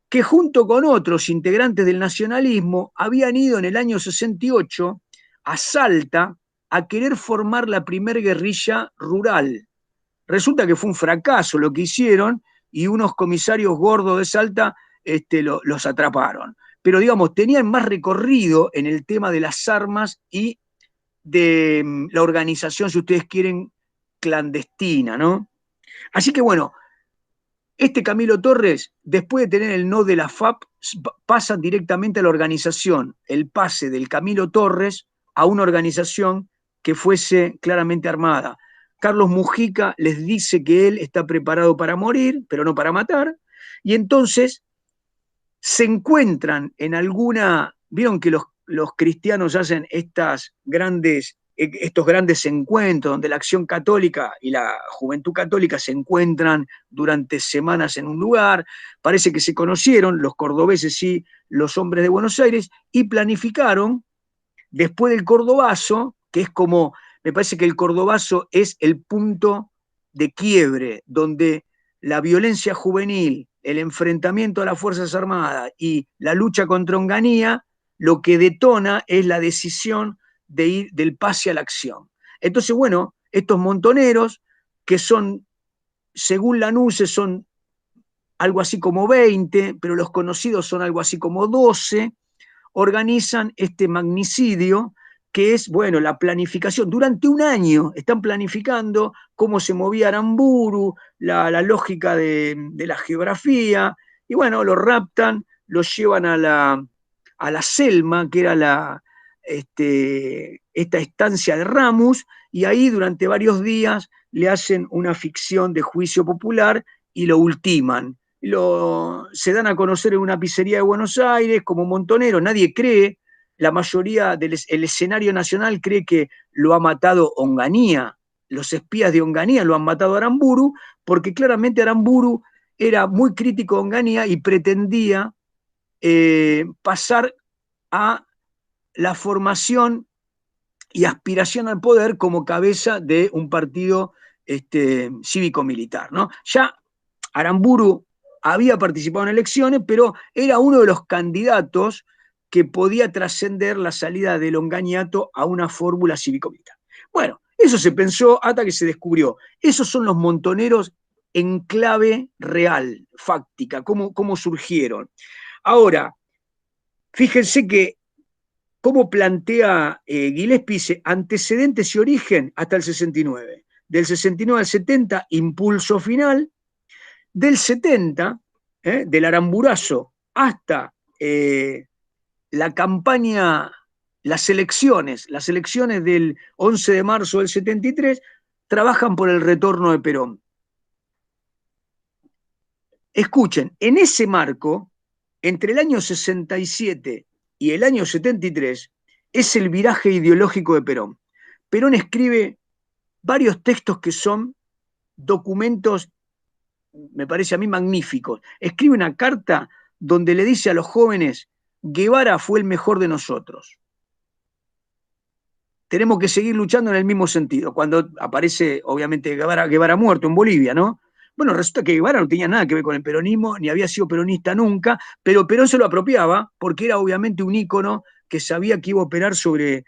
que junto con otros integrantes del nacionalismo habían ido en el año 68 a Salta a querer formar la primer guerrilla rural. Resulta que fue un fracaso lo que hicieron y unos comisarios gordos de Salta los atraparon. Pero digamos, tenían más recorrido en el tema de las armas y de la organización, si ustedes quieren, clandestina, ¿no? Así que bueno, Camilo Torres, después de tener el no de la FAP, pasan directamente a la organización, el pase del Camilo Torres a una organización que fuese claramente armada. Carlos Mujica les dice que él está preparado para morir, pero no para matar, y entonces se encuentran en alguna, vieron que los cristianos hacen estos grandes encuentros donde la Acción Católica y la Juventud Católica se encuentran durante semanas en un lugar, parece que se conocieron los cordobeses y los hombres de Buenos Aires y planificaron, después del Cordobazo, que es como, me parece que el Cordobazo es el punto de quiebre donde la violencia juvenil, el enfrentamiento a las Fuerzas Armadas y la lucha contra Onganía, lo que detona es la decisión de ir del pase a la acción. Entonces, bueno, estos montoneros, que son, según Lanuse, son algo así como 20, pero los conocidos son algo así como 12, organizan este magnicidio, que es, bueno, la planificación. Durante un año están planificando cómo se movía Aramburu, la lógica de la geografía, y bueno, lo raptan, lo llevan a la Selma, que era esta estancia de Ramus, y ahí durante varios días le hacen una ficción de juicio popular y lo ultiman. Se dan a conocer en una pizzería de Buenos Aires como montonero, nadie cree, la mayoría del escenario nacional cree que lo ha matado Onganía, los espías de Onganía lo han matado a Aramburu, porque claramente Aramburu era muy crítico de Onganía y pretendía pasar a la formación y aspiración al poder como cabeza de un partido cívico-militar, ¿no? Ya Aramburu había participado en elecciones, pero era uno de los candidatos que podía trascender la salida del Onganiato a una fórmula cívico-militar. Bueno, eso se pensó hasta que se descubrió. Esos son los montoneros en clave real, fáctica, cómo surgieron. Ahora, fíjense que cómo plantea Gillespie, dice, antecedentes y origen hasta el 69. Del 69 al 70, impulso final. Del 70, del Aramburazo, hasta la campaña, las elecciones del 11 de marzo del 73, trabajan por el retorno de Perón. Escuchen, en ese marco, entre el año 67 y el año 73, es el viraje ideológico de Perón. Perón escribe varios textos que son documentos, me parece a mí, magníficos. Escribe una carta donde le dice a los jóvenes, Guevara fue el mejor de nosotros. Tenemos que seguir luchando en el mismo sentido. Cuando aparece, obviamente, Guevara muerto en Bolivia, ¿no? Bueno, resulta que Guevara no tenía nada que ver con el peronismo, ni había sido peronista nunca, pero Perón se lo apropiaba porque era obviamente un ícono que sabía que iba a operar sobre,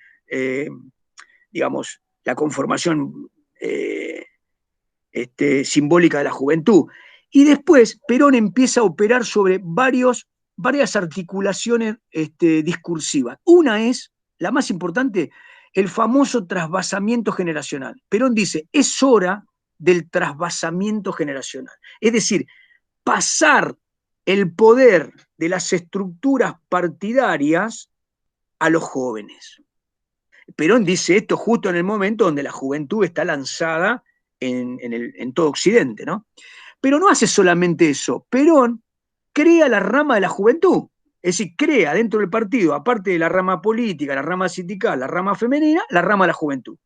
digamos, la conformación simbólica de la juventud. Y después Perón empieza a operar sobre varias articulaciones discursivas. Una es, la más importante, el famoso trasvasamiento generacional. Perón dice, es hora del trasvasamiento generacional. Es decir, pasar el poder de las estructuras partidarias a los jóvenes. Perón dice esto justo en el momento donde la juventud está lanzada en todo Occidente, ¿no? Pero no hace solamente eso. Perón crea la rama de la juventud. Es decir, crea dentro del partido, aparte de la rama política, la rama sindical, la rama femenina, la rama de la juventud.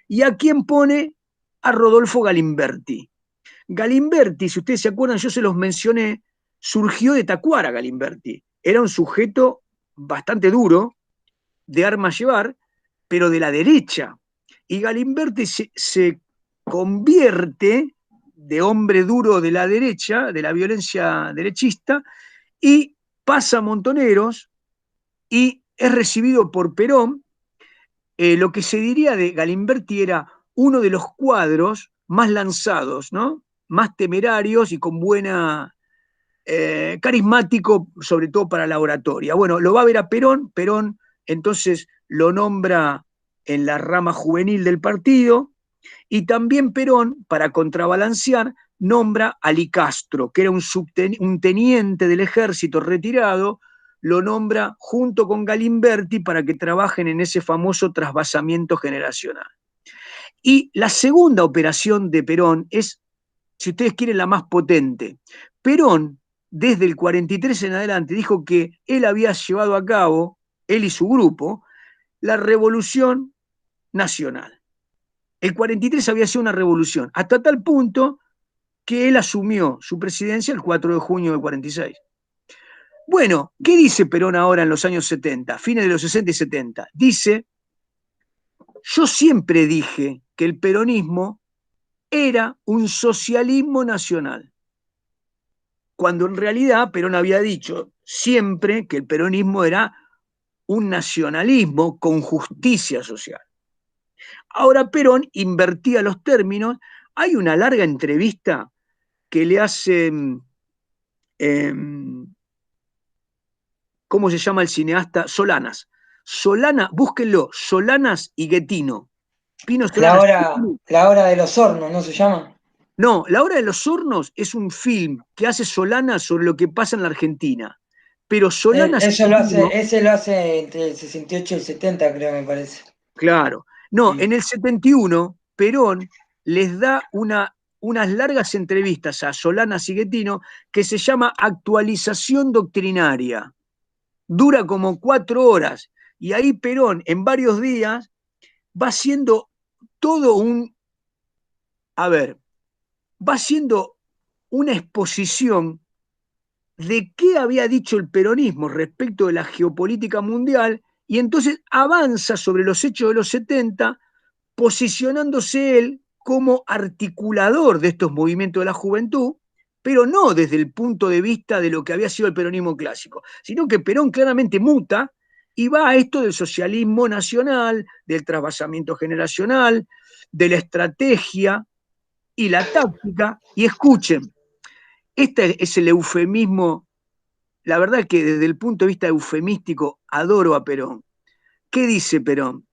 ¿Y a quién pone? A Rodolfo Galimberti. Galimberti, si ustedes se acuerdan, yo se los mencioné, surgió de Tacuara Galimberti. Era un sujeto bastante duro, de armas llevar, pero de la derecha. Y Galimberti se convierte de hombre duro de la derecha, de la violencia derechista, y pasa a Montoneros y es recibido por Perón lo que se diría de Galimberti era uno de los cuadros más lanzados, ¿no? Más temerarios y con buena, carismático, sobre todo para la oratoria. Bueno, lo va a ver a Perón, Perón entonces lo nombra en la rama juvenil del partido, y también Perón, para contrabalancear, nombra a Licastro, que era un teniente del ejército retirado, lo nombra junto con Galimberti para que trabajen en ese famoso trasvasamiento generacional. Y la segunda operación de Perón es, si ustedes quieren, la más potente. Perón, desde el 43 en adelante, dijo que él había llevado a cabo, él y su grupo, la revolución nacional. El 43 había sido una revolución, hasta tal punto que él asumió su presidencia el 4 de junio del 46. Bueno, ¿qué dice Perón ahora en los años 70, fines de los 60 y 70? Dice, yo siempre dije que el peronismo era un socialismo nacional, cuando en realidad Perón había dicho siempre que el peronismo era un nacionalismo con justicia social. Ahora Perón invertía los términos. Hay una larga entrevista que le hace, ¿cómo se llama el cineasta? Solanas. Solana, búsquenlo, Solanas y Guetino. Pino Solanas. La hora de los hornos, ¿no se llama? No, La Hora de los Hornos es un film que hace Solana sobre lo que pasa en la Argentina. Pero Solanas y Guetino, Ese lo hace entre el 68 y el 70, creo, me parece. claro. No, Mm. en el 71, Perón les da unas largas entrevistas a Solanas y Guetino que se llama Actualización Doctrinaria. Dura como 4 horas. Y ahí Perón, en varios días, va haciendo todo va haciendo una exposición de qué había dicho el peronismo respecto de la geopolítica mundial, y entonces avanza sobre los hechos de los 70, posicionándose él como articulador de estos movimientos de la juventud, pero no desde el punto de vista de lo que había sido el peronismo clásico, sino que Perón claramente muta y va a esto del socialismo nacional, del trasvasamiento generacional, de la estrategia y la táctica. Y escuchen, este es el eufemismo. La verdad que desde el punto de vista eufemístico adoro a Perón. ¿Qué dice Perón?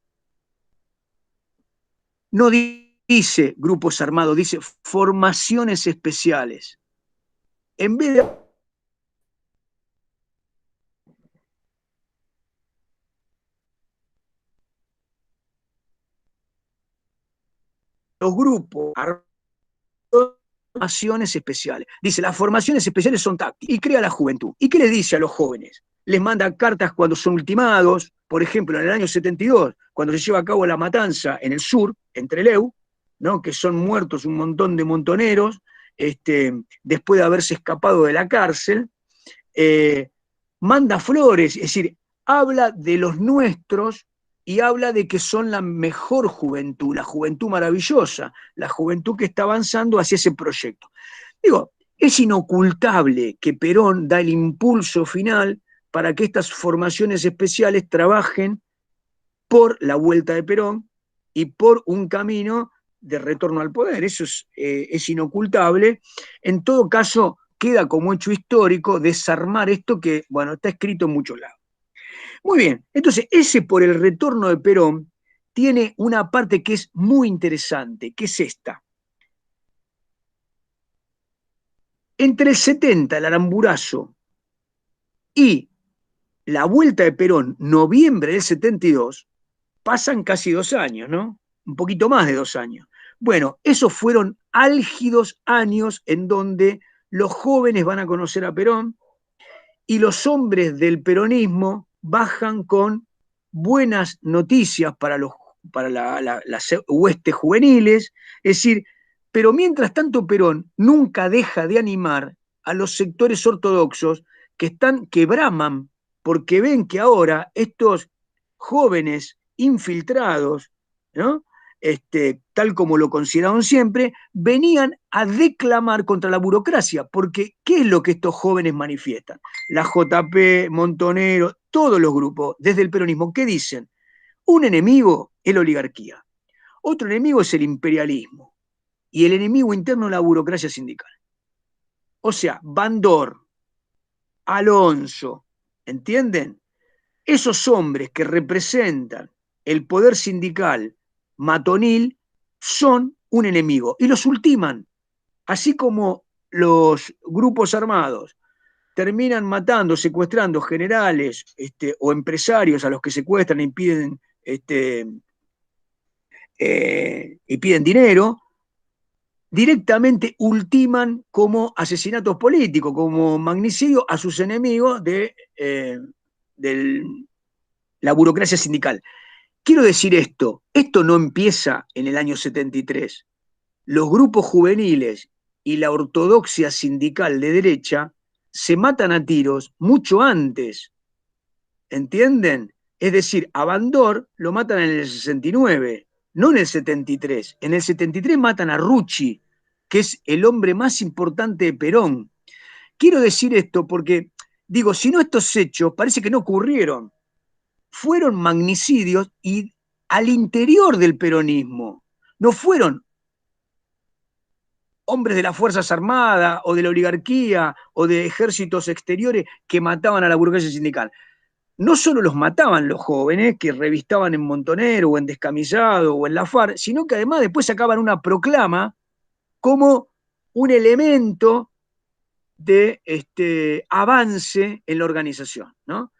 No dice grupos armados, dice formaciones especiales. En vez de los grupos armados, formaciones especiales. Dice, las formaciones especiales son tácticas, y crea la juventud. ¿Y qué les dice a los jóvenes? Les manda cartas cuando son ultimados, por ejemplo, en el año 72, cuando se lleva a cabo la matanza en el sur, en Trelew, ¿no? Que son muertos un montón de montoneros, después de haberse escapado de la cárcel, manda flores, es decir, habla de los nuestros y habla de que son la mejor juventud, la juventud maravillosa, la juventud que está avanzando hacia ese proyecto. Digo, es inocultable que Perón da el impulso final para que estas formaciones especiales trabajen por la vuelta de Perón y por un camino de retorno al poder. Eso es inocultable. En todo caso, queda como hecho histórico desarmar esto que, bueno, está escrito en muchos lados. Muy bien, entonces ese por el retorno de Perón tiene una parte que es muy interesante, que es esta. Entre el 70, el Aramburazo, y la vuelta de Perón, noviembre del 72, pasan casi 2 años, ¿no? Un poquito más de 2 años. Bueno, esos fueron álgidos años en donde los jóvenes van a conocer a Perón y los hombres del peronismo bajan con buenas noticias para las huestes juveniles. Es decir, pero mientras tanto Perón nunca deja de animar a los sectores ortodoxos que braman porque ven que ahora estos jóvenes infiltrados, ¿no? Tal como lo consideraron siempre, venían a declamar contra la burocracia, porque ¿qué es lo que estos jóvenes manifiestan? La JP, Montonero, todos los grupos, desde el peronismo, ¿qué dicen? Un enemigo es la oligarquía, otro enemigo es el imperialismo y el enemigo interno es la burocracia sindical. O sea, Bandor, Alonso, ¿entienden? Esos hombres que representan el poder sindical matonil son un enemigo y los ultiman, así como los grupos armados terminan matando, secuestrando generales o empresarios a los que secuestran e impiden y piden dinero, directamente ultiman como asesinatos políticos, como magnicidio a sus enemigos de la burocracia sindical. Quiero decir esto no empieza en el año 73. Los grupos juveniles y la ortodoxia sindical de derecha se matan a tiros mucho antes, ¿entienden? Es decir, a Bandor lo matan en el 69, no en el 73. En el 73 matan a Rucci, que es el hombre más importante de Perón. Quiero decir esto porque, digo, si no estos hechos parece que no ocurrieron. Fueron magnicidios y al interior del peronismo. No fueron hombres de las Fuerzas Armadas o de la oligarquía o de ejércitos exteriores que mataban a la burguesía sindical. No solo los mataban los jóvenes que revistaban en Montonero o en Descamisado o en la FARC, sino que además después sacaban una proclama como un elemento de avance en la organización, ¿no?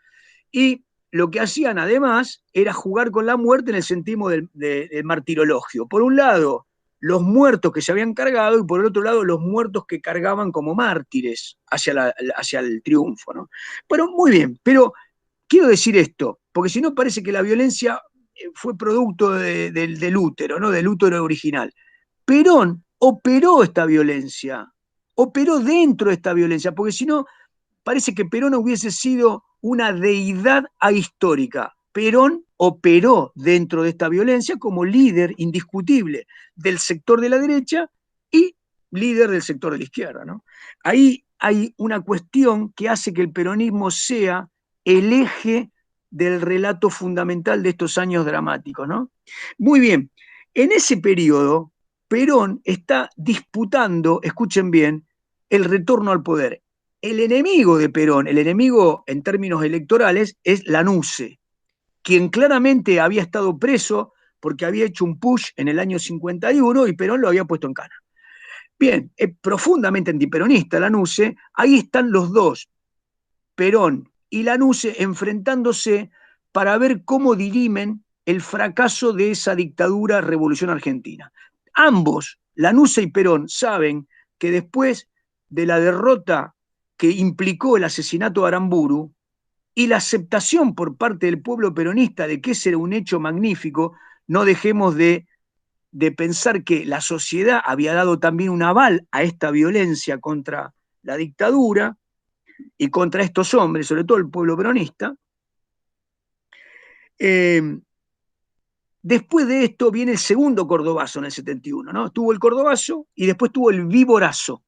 Y lo que hacían además era jugar con la muerte en el sentido del martirologio. Por un lado, los muertos que se habían cargado y por el otro lado, los muertos que cargaban como mártires hacia el triunfo, ¿no? Pero muy bien, pero quiero decir esto, porque si no parece que la violencia fue producto del útero, ¿no? Del útero original. Perón operó esta violencia, operó dentro de esta violencia, porque si no, parece que Perón hubiese sido una deidad ahistórica. Perón operó dentro de esta violencia como líder indiscutible del sector de la derecha y líder del sector de la izquierda, ¿no? Ahí hay una cuestión que hace que el peronismo sea el eje del relato fundamental de estos años dramáticos, ¿no? Muy bien, en ese periodo, Perón está disputando, escuchen bien, el retorno al poder. El enemigo de Perón, el enemigo en términos electorales, es Lanusse, quien claramente había estado preso porque había hecho un push en el año 51 y Perón lo había puesto en cana. Bien, es profundamente antiperonista Lanusse, ahí están los dos, Perón y Lanusse, enfrentándose para ver cómo dirimen el fracaso de esa dictadura revolución argentina. Ambos, Lanusse y Perón, saben que después de la derrota que implicó el asesinato de Aramburu y la aceptación por parte del pueblo peronista de que ese era un hecho magnífico, no dejemos de pensar que la sociedad había dado también un aval a esta violencia contra la dictadura y contra estos hombres, sobre todo el pueblo peronista. Después de esto viene el segundo Cordobazo en el 71, ¿no? Tuvo el Cordobazo y después tuvo el Viborazo.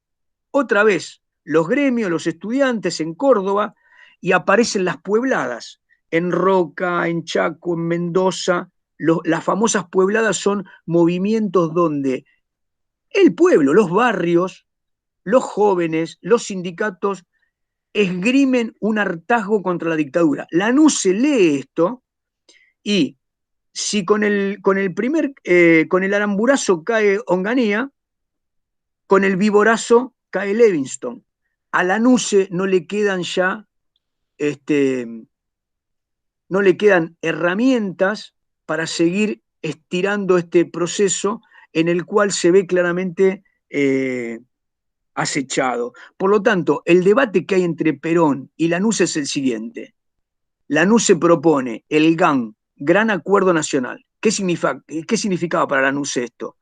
Otra vez, los gremios, los estudiantes en Córdoba, y aparecen las puebladas, en Roca, en Chaco, en Mendoza. Las famosas puebladas son movimientos donde el pueblo, los barrios, los jóvenes, los sindicatos esgrimen un hartazgo contra la dictadura. Lanusse lee esto y si con el Aramburazo cae Onganía, con el Viborazo cae Livingston. A Lanusse no le quedan ya, no le quedan herramientas para seguir estirando este proceso en el cual se ve claramente acechado. Por lo tanto, el debate que hay entre Perón y Lanusse es el siguiente. Lanusse propone el GAN, Gran Acuerdo Nacional. ¿Qué significaba para Lanusse esto?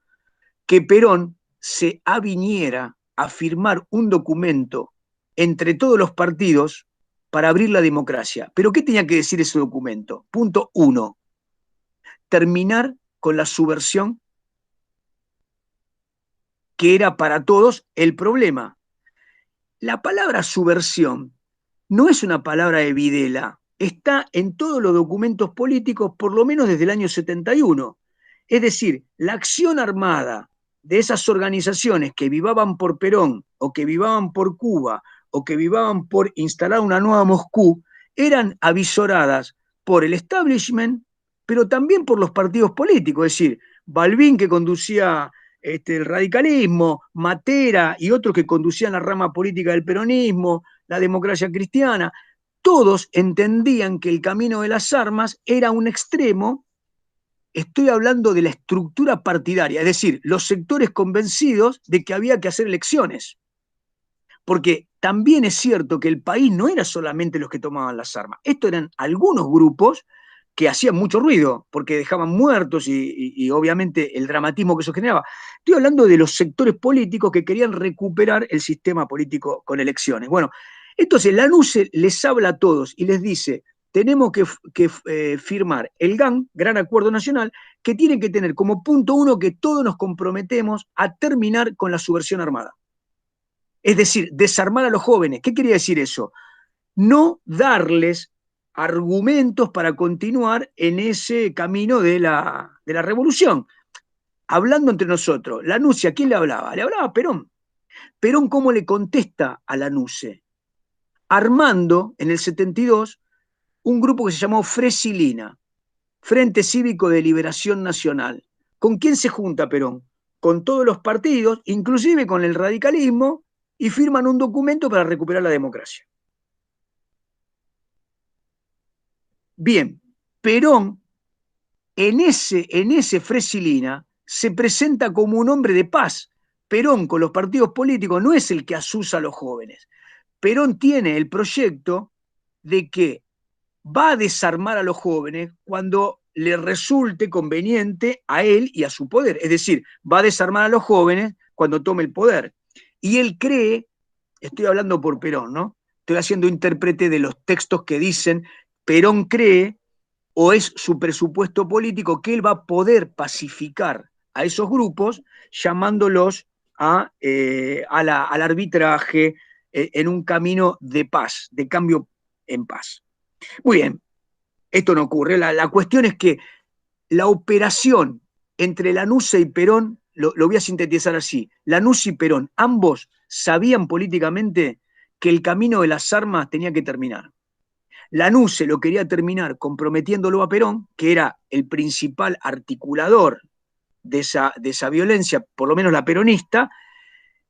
Que Perón se aviniera a firmar un documento entre todos los partidos para abrir la democracia. ¿Pero qué tenía que decir ese documento? Punto 1. Terminar con la subversión que era para todos el problema. La palabra subversión no es una palabra de Videla, está en todos los documentos políticos, por lo menos desde el año 71. Es decir, la acción armada de esas organizaciones que vivaban por Perón, o que vivaban por Cuba, o que vivaban por instalar una nueva Moscú, eran avisoradas por el establishment, pero también por los partidos políticos. Es decir, Balbín, que conducía el radicalismo, Matera y otros que conducían la rama política del peronismo, la democracia cristiana, todos entendían que el camino de las armas era un extremo. Estoy hablando de la estructura partidaria, es decir, los sectores convencidos de que había que hacer elecciones. Porque también es cierto que el país no era solamente los que tomaban las armas, estos eran algunos grupos que hacían mucho ruido, porque dejaban muertos y obviamente el dramatismo que eso generaba. Estoy hablando de los sectores políticos que querían recuperar el sistema político con elecciones. Bueno, entonces la NUCE les habla a todos y les dice, tenemos que firmar el GAN, Gran Acuerdo Nacional, que tiene que tener como punto uno que todos nos comprometemos a terminar con la subversión armada. Es decir, desarmar a los jóvenes. ¿Qué quería decir eso? No darles argumentos para continuar en ese camino de la revolución. Hablando entre nosotros, la NUCE, ¿a quién le hablaba? Le hablaba a Perón. Perón, ¿cómo le contesta a la NUCE? Armando, en el 72, un grupo que se llamó Fresilina, Frente Cívico de Liberación Nacional. ¿Con quién se junta Perón? Con todos los partidos, inclusive con el radicalismo, y firman un documento para recuperar la democracia. Bien, Perón, en ese Fresilina, se presenta como un hombre de paz. Perón, con los partidos políticos, no es el que asusa a los jóvenes. Perón tiene el proyecto de que va a desarmar a los jóvenes cuando le resulte conveniente a él y a su poder. Es decir, va a desarmar a los jóvenes cuando tome el poder. Y él cree, estoy hablando por Perón, ¿no? Estoy haciendo intérprete de los textos que dicen, Perón cree, o es su presupuesto político, que él va a poder pacificar a esos grupos llamándolos al arbitraje en un camino de paz, de cambio en paz. Muy bien, esto no ocurre. La cuestión es que la operación entre Lanusse y Perón, lo voy a sintetizar así, Lanusse y Perón, ambos sabían políticamente que el camino de las armas tenía que terminar. Lanusse lo quería terminar comprometiéndolo a Perón, que era el principal articulador de esa violencia, por lo menos la peronista,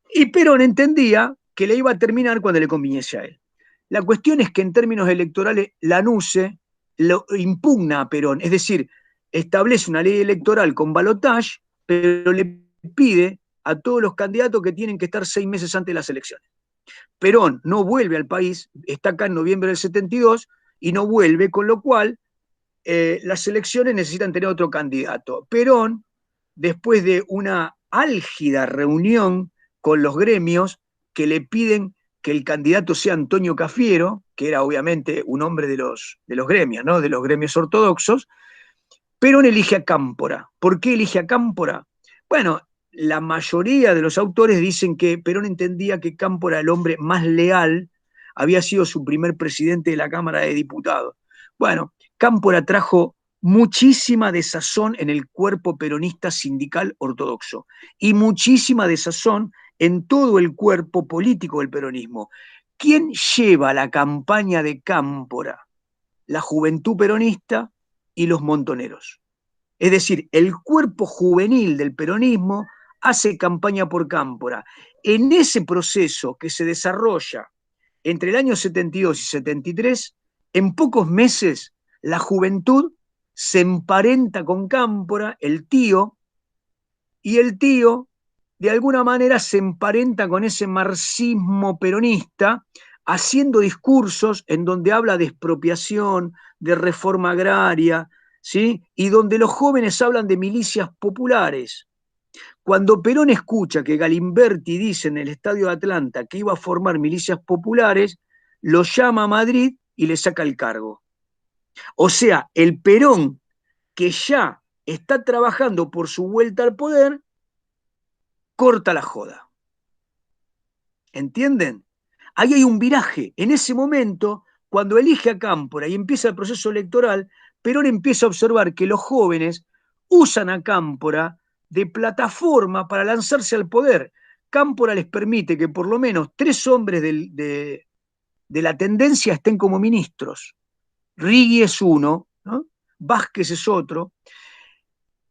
y Perón entendía que le iba a terminar cuando le conviniese a él. La cuestión es que en términos electorales Lanusse lo impugna a Perón, es decir, establece una ley electoral con balotage, pero le pide a todos los candidatos que tienen que estar 6 meses antes de las elecciones. Perón no vuelve al país, está acá en noviembre del 72 y no vuelve, con lo cual las elecciones necesitan tener otro candidato. Perón, después de una álgida reunión con los gremios que le piden que el candidato sea Antonio Cafiero, que era obviamente un hombre de los gremios, ¿no? De los gremios ortodoxos, Perón elige a Cámpora. ¿Por qué elige a Cámpora? Bueno, la mayoría de los autores dicen que Perón entendía que Cámpora, el hombre más leal, había sido su primer presidente de la Cámara de Diputados. Bueno, Cámpora trajo muchísima desazón en el cuerpo peronista sindical ortodoxo y muchísima desazón en todo el cuerpo político del peronismo. ¿Quién lleva la campaña de Cámpora? La juventud peronista y los montoneros. Es decir, el cuerpo juvenil del peronismo hace campaña por Cámpora. En ese proceso que se desarrolla entre el año 72 y 73, en pocos meses la juventud se emparenta con Cámpora, el tío, y el tío de alguna manera se emparenta con ese marxismo peronista, haciendo discursos en donde habla de expropiación, de reforma agraria, ¿sí? Y donde los jóvenes hablan de milicias populares. Cuando Perón escucha que Galimberti dice en el Estadio de Atlanta que iba a formar milicias populares, lo llama a Madrid y le saca el cargo. O sea, el Perón, que ya está trabajando por su vuelta al poder, corta la joda. ¿Entienden? Ahí hay un viraje. En ese momento, cuando elige a Cámpora y empieza el proceso electoral, Perón empieza a observar que los jóvenes usan a Cámpora de plataforma para lanzarse al poder. Cámpora les permite que por lo menos 3 hombres de la tendencia estén como ministros. Rigui es uno, ¿no? Vázquez es otro.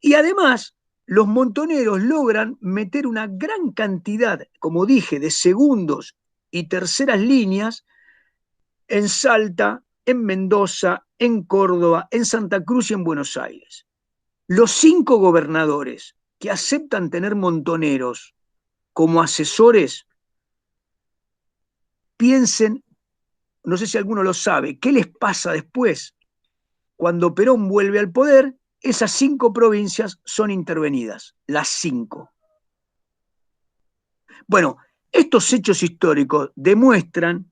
Y además, los montoneros logran meter una gran cantidad, como dije, de segundos y terceras líneas en Salta, en Mendoza, en Córdoba, en Santa Cruz y en Buenos Aires. Los 5 gobernadores que aceptan tener montoneros como asesores, piensen, no sé si alguno lo sabe, ¿qué les pasa después? Cuando Perón vuelve al poder, esas 5 provincias son intervenidas, las 5. Bueno, estos hechos históricos demuestran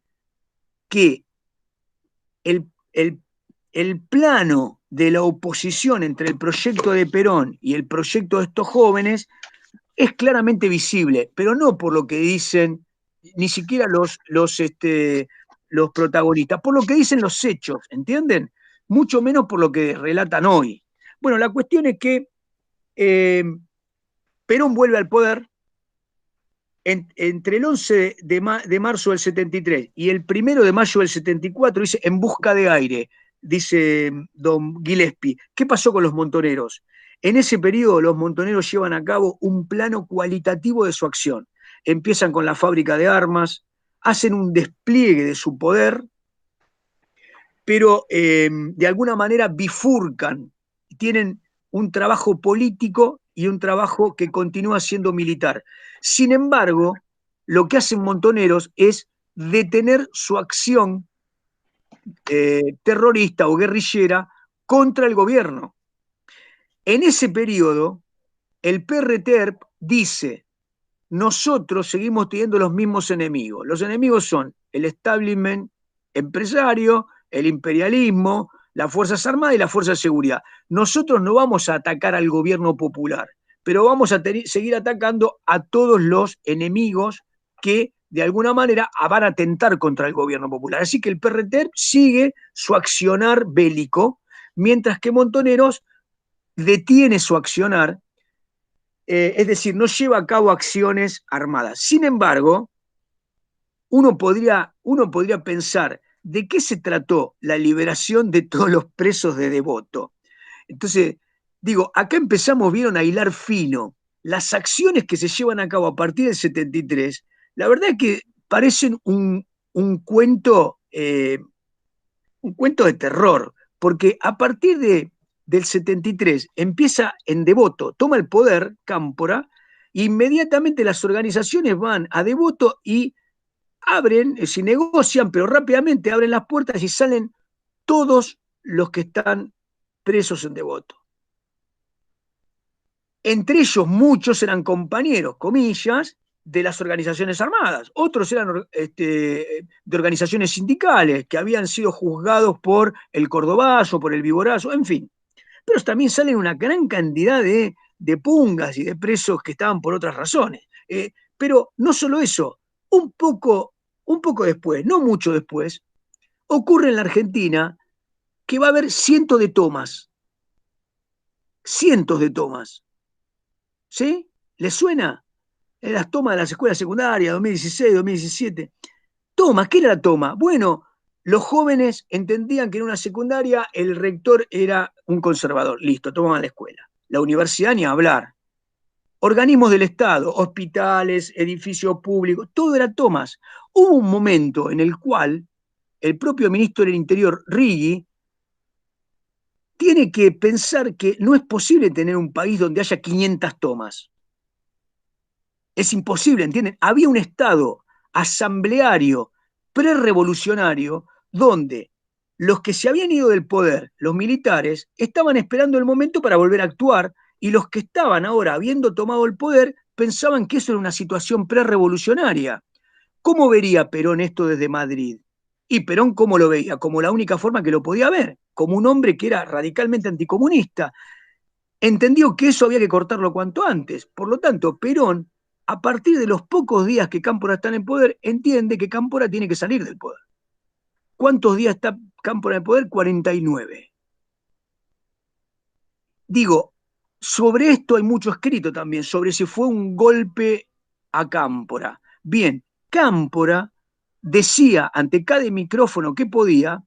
que el plano de la oposición entre el proyecto de Perón y el proyecto de estos jóvenes es claramente visible, pero no por lo que dicen ni siquiera los protagonistas, por lo que dicen los hechos, ¿entienden? Mucho menos por lo que relatan hoy. Bueno, la cuestión es que Perón vuelve al poder entre el 11 de marzo del 73 y el 1 de mayo del 74, dice En busca de aire, dice don Gillespie. ¿Qué pasó con los montoneros? En ese periodo los montoneros llevan a cabo un plano cualitativo de su acción. Empiezan con la fábrica de armas, hacen un despliegue de su poder, pero de alguna manera bifurcan, tienen un trabajo político y un trabajo que continúa siendo militar. Sin embargo, lo que hacen montoneros es detener su acción terrorista o guerrillera contra el gobierno. En ese periodo, el PRTERP dice, nosotros seguimos teniendo los mismos enemigos. Los enemigos son el establishment empresario, el imperialismo, las Fuerzas Armadas y las Fuerzas de Seguridad. Nosotros no vamos a atacar al gobierno popular, pero vamos a seguir atacando a todos los enemigos que de alguna manera van a atentar contra el gobierno popular. Así que el PRTERP sigue su accionar bélico, mientras que Montoneros detiene su accionar, es decir, no lleva a cabo acciones armadas. Sin embargo, uno podría pensar, ¿de qué se trató la liberación de todos los presos de Devoto? Entonces, digo, acá empezamos, vieron, a hilar fino. Las acciones que se llevan a cabo a partir del 73, la verdad es que parecen un cuento de terror, porque a partir del 73 empieza en Devoto, toma el poder Cámpora, e inmediatamente las organizaciones van a Devoto y abren, si negocian, pero rápidamente abren las puertas y salen todos los que están presos en Devoto. Entre ellos muchos eran compañeros, comillas, de las organizaciones armadas. Otros eran de organizaciones sindicales que habían sido juzgados por el Cordobazo, por el Viborazo, en fin. Pero también salen una gran cantidad de pungas y de presos que estaban por otras razones. Pero no solo eso, un poco después, no mucho después, ocurre en la Argentina que va a haber cientos de tomas. ¿Sí? ¿Les suena? Las tomas de las escuelas secundarias, 2016, 2017. Tomas, ¿qué era la toma? Bueno, los jóvenes entendían que en una secundaria el rector era un conservador. Listo, tomaban la escuela. La universidad ni hablar. Organismos del Estado, hospitales, edificios públicos, todo era tomas. Hubo un momento en el cual el propio ministro del Interior, Rigui, tiene que pensar que no es posible tener un país donde haya 500 tomas. Es imposible, ¿entienden? Había un Estado asambleario, prerevolucionario, donde los que se habían ido del poder, los militares, estaban esperando el momento para volver a actuar, y los que estaban ahora, habiendo tomado el poder, pensaban que eso era una situación prerevolucionaria. ¿Cómo vería Perón esto desde Madrid? Y Perón, ¿cómo lo veía? Como la única forma que lo podía ver, como un hombre que era radicalmente anticomunista. Entendió que eso había que cortarlo cuanto antes. Por lo tanto, Perón, a partir de los pocos días que Cámpora está en el poder, entiende que Cámpora tiene que salir del poder. ¿Cuántos días está Cámpora en el poder? 49. Digo, sobre esto hay mucho escrito también, sobre si fue un golpe a Cámpora. Bien, Cámpora decía ante cada micrófono que podía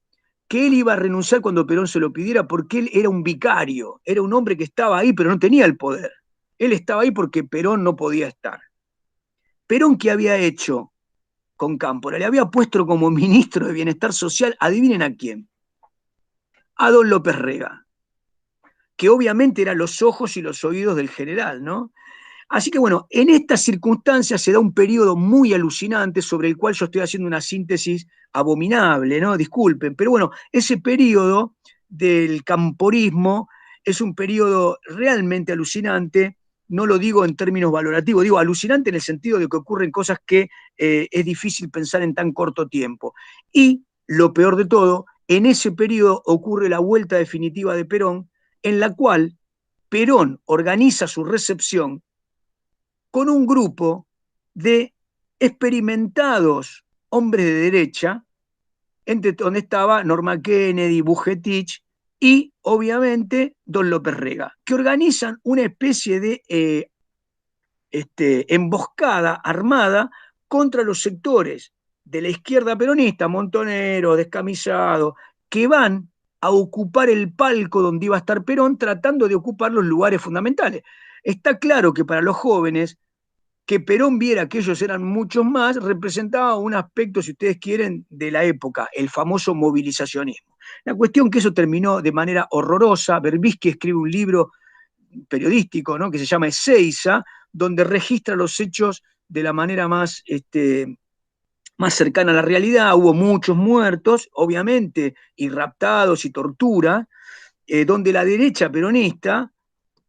que él iba a renunciar cuando Perón se lo pidiera porque él era un vicario, era un hombre que estaba ahí pero no tenía el poder. Él estaba ahí porque Perón no podía estar. Perón, ¿qué había hecho con Cámpora? Le había puesto como ministro de Bienestar Social, adivinen a quién, a don López Rega, que obviamente eran los ojos y los oídos del general, ¿no? Así que bueno, en estas circunstancias se da un periodo muy alucinante sobre el cual yo estoy haciendo una síntesis abominable, ¿no? Disculpen, pero bueno, ese periodo del camporismo es un periodo realmente alucinante, no lo digo en términos valorativos, digo alucinante en el sentido de que ocurren cosas que es difícil pensar en tan corto tiempo. Y lo peor de todo, en ese periodo ocurre la vuelta definitiva de Perón, en la cual Perón organiza su recepción con un grupo de experimentados hombres de derecha, entre donde estaba Norma Kennedy, Bujetich y obviamente don López Rega, que organizan una especie de emboscada armada contra los sectores de la izquierda peronista, Montonero, Descamisado, que van a ocupar el palco donde iba a estar Perón, tratando de ocupar los lugares fundamentales. Está claro que para los jóvenes que Perón viera que ellos eran muchos más, representaba un aspecto, si ustedes quieren, de la época, el famoso movilizacionismo. La cuestión que eso terminó de manera horrorosa. Berbisky escribe un libro periodístico, ¿no?, que se llama Ezeiza, donde registra los hechos de la manera más cercana a la realidad. Hubo muchos muertos, obviamente, y raptados y tortura, donde la derecha peronista,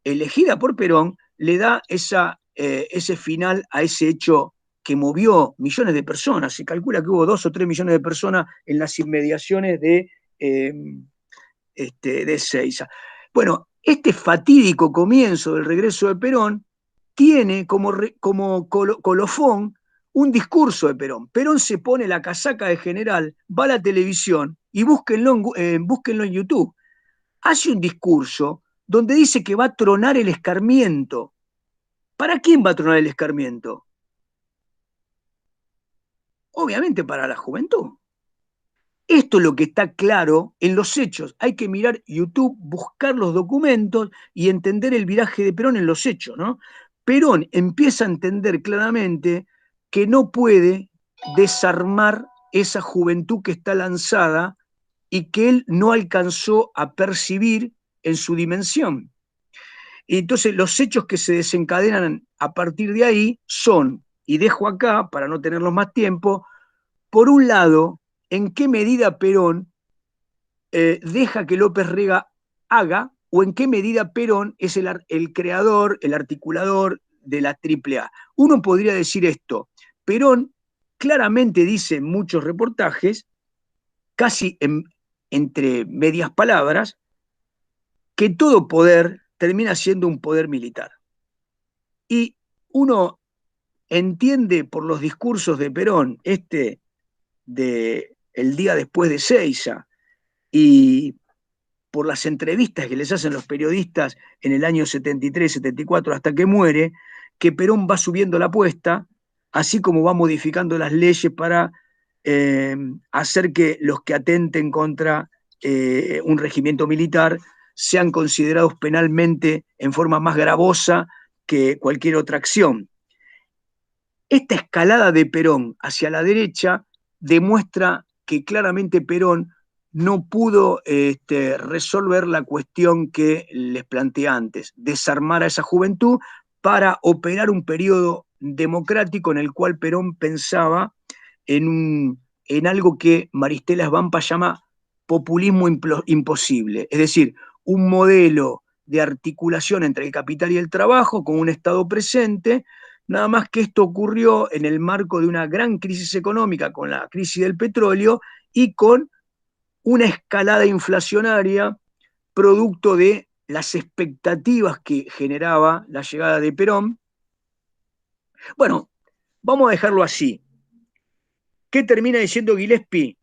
elegida por Perón, le da ese final a ese hecho que movió millones de personas. Se calcula que hubo 2 o 3 millones de personas en las inmediaciones de Ezeiza. Bueno, este fatídico comienzo del regreso de Perón tiene como colofón un discurso de Perón. Perón se pone la casaca de general, va a la televisión y búsquenlo en YouTube. Hace un discurso donde dice que va a tronar el escarmiento. ¿Para quién va a tronar el escarmiento? Obviamente para la juventud. Esto es lo que está claro en los hechos. Hay que mirar YouTube, buscar los documentos y entender el viraje de Perón en los hechos, ¿no? Perón empieza a entender claramente que no puede desarmar esa juventud que está lanzada y que él no alcanzó a percibir en su dimensión. Y entonces los hechos que se desencadenan a partir de ahí son, y dejo acá para no tenerlos más tiempo, por un lado, en qué medida Perón deja que López Rega haga, o en qué medida Perón es el creador, el articulador de la AAA. Uno podría decir esto: Perón claramente dice en muchos reportajes, casi entre medias palabras, que todo poder termina siendo un poder militar. Y uno entiende por los discursos de Perón, de el día después de Ezeiza, y por las entrevistas que les hacen los periodistas en el año 73, 74, hasta que muere, que Perón va subiendo la apuesta, así como va modificando las leyes para hacer que los que atenten contra un regimiento militar sean considerados penalmente en forma más gravosa que cualquier otra acción. Esta escalada de Perón hacia la derecha demuestra que claramente Perón no pudo resolver la cuestión que les planteé antes, desarmar a esa juventud para operar un periodo democrático en el cual Perón pensaba en algo que Maristela Svampa llama populismo imposible, es decir, un modelo de articulación entre el capital y el trabajo con un Estado presente. Nada más que esto ocurrió en el marco de una gran crisis económica, con la crisis del petróleo y con una escalada inflacionaria producto de las expectativas que generaba la llegada de Perón. Bueno, vamos a dejarlo así. ¿Qué termina diciendo Gillespie?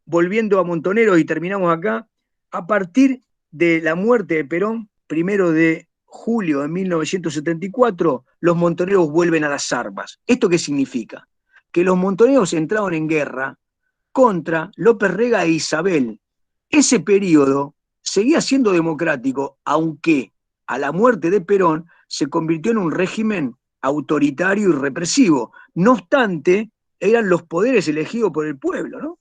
volviendo a Montoneros y terminamos acá, a partir de la muerte de Perón, 1 de julio de 1974, los montoneros vuelven a las armas. ¿Esto qué significa? Que los montoneros entraron en guerra contra López Rega e Isabel. Ese periodo seguía siendo democrático, aunque a la muerte de Perón se convirtió en un régimen autoritario y represivo. No obstante, eran los poderes elegidos por el pueblo, ¿no?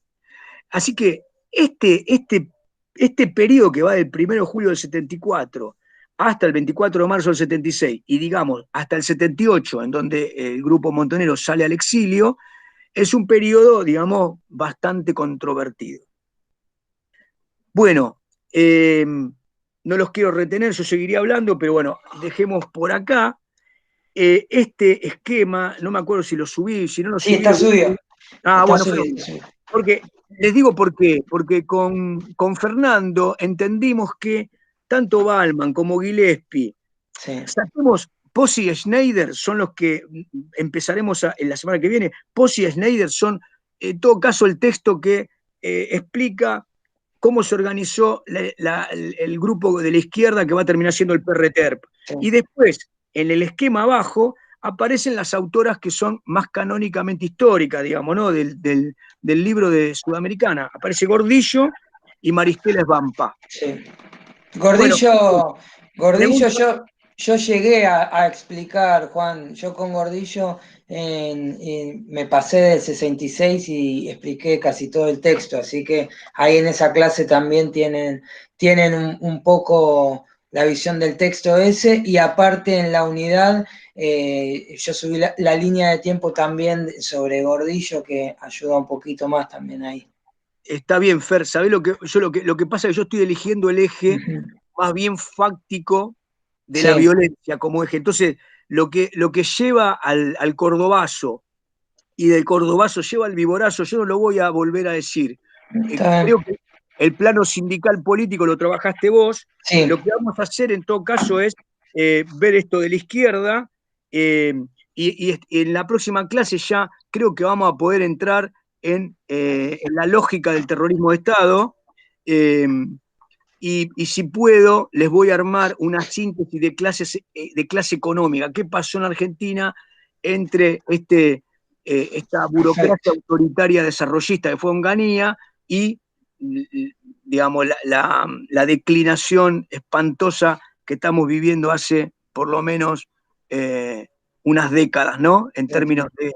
Así que este periodo que va del 1 de julio del 74 hasta el 24 de marzo del 76 y digamos hasta el 78, en donde el grupo montonero sale al exilio, es un periodo, digamos, bastante controvertido. Bueno, no los quiero retener, yo seguiría hablando, pero bueno, dejemos por acá. Este esquema, no me acuerdo si lo subí, si no lo subí. Sí, está subido. Ah, Está bueno, subido. porque les digo por qué, porque con Fernando entendimos que tanto Ballman como Gillespie, saquemos Pozzi y Schneider, son los que empezaremos en la semana que viene. Pozzi y Schneider son, en todo caso, el texto que explica cómo se organizó el grupo de la izquierda que va a terminar siendo el PRTERP. Sí. Y después, en el esquema abajo, aparecen las autoras que son más canónicamente históricas, digamos, ¿no? Del libro de Sudamericana. Aparece Gordillo y Maristela Esbampa. Sí. Gordillo, bueno, yo llegué a explicar, Juan, yo con Gordillo me pasé del 66 y expliqué casi todo el texto, así que ahí en esa clase también tienen un poco la visión del texto ese, y aparte en la unidad yo subí la línea de tiempo también sobre Gordillo, que ayuda un poquito más también ahí. Está bien, Fer, ¿sabés lo que pasa? Es que yo estoy eligiendo el eje más bien fáctico de la violencia como eje. Entonces, lo que lleva al cordobazo y del cordobazo lleva al viborazo, yo no lo voy a volver a decir. Creo que el plano sindical político lo trabajaste vos. Sí. Lo que vamos a hacer en todo caso es ver esto de la izquierda y en la próxima clase ya creo que vamos a poder entrar en la lógica del terrorismo de Estado. Y si puedo, les voy a armar una síntesis de clase económica. ¿Qué pasó en Argentina entre esta burocracia autoritaria desarrollista que fue Onganía y, digamos, la declinación espantosa que estamos viviendo hace por lo menos unas décadas, ¿no? En términos de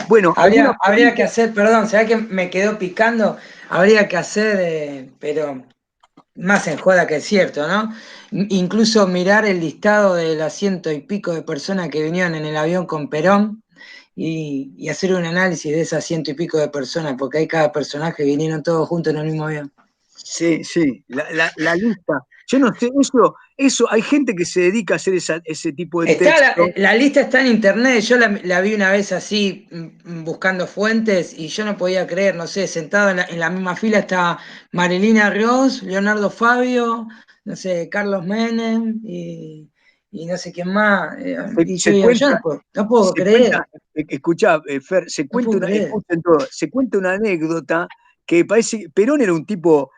bueno, habría que hacer, perdón, ¿sabés que me quedó picando? Habría que hacer, pero más en joda que es cierto, ¿no? Incluso mirar el listado de las 100 y pico de personas que vinieron en el avión con Perón y hacer un análisis de esas 100 y pico de personas, porque hay cada personaje, vinieron todos juntos en el mismo avión. Sí, la lista. Yo no sé, eso hay gente que se dedica a hacer ese tipo de texto. La lista está en internet, yo la vi una vez así, buscando fuentes, y yo no podía creer, no sé, sentado en la misma fila estaba Marilina Ross, Leonardo Fabio, no sé, Carlos Menem, y no sé quién más. Y yo no puedo creer. Escuchá, Fer, se cuenta una anécdota que parece que Perón era un tipo,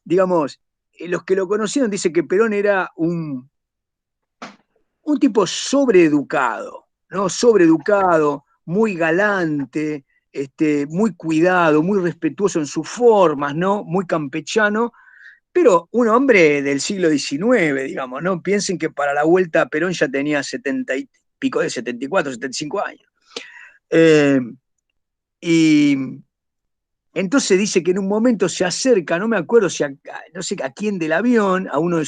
digamos, los que lo conocieron dicen que Perón era un tipo sobreeducado, ¿no? Sobreeducado, muy galante, muy cuidado, muy respetuoso en sus formas, ¿no? Muy campechano, pero un hombre del siglo XIX, digamos, ¿no? Piensen que para la vuelta Perón ya tenía 70 y pico de 74, 75 años. Y entonces dice que en un momento se acerca, no me acuerdo no sé a quién del avión, a uno de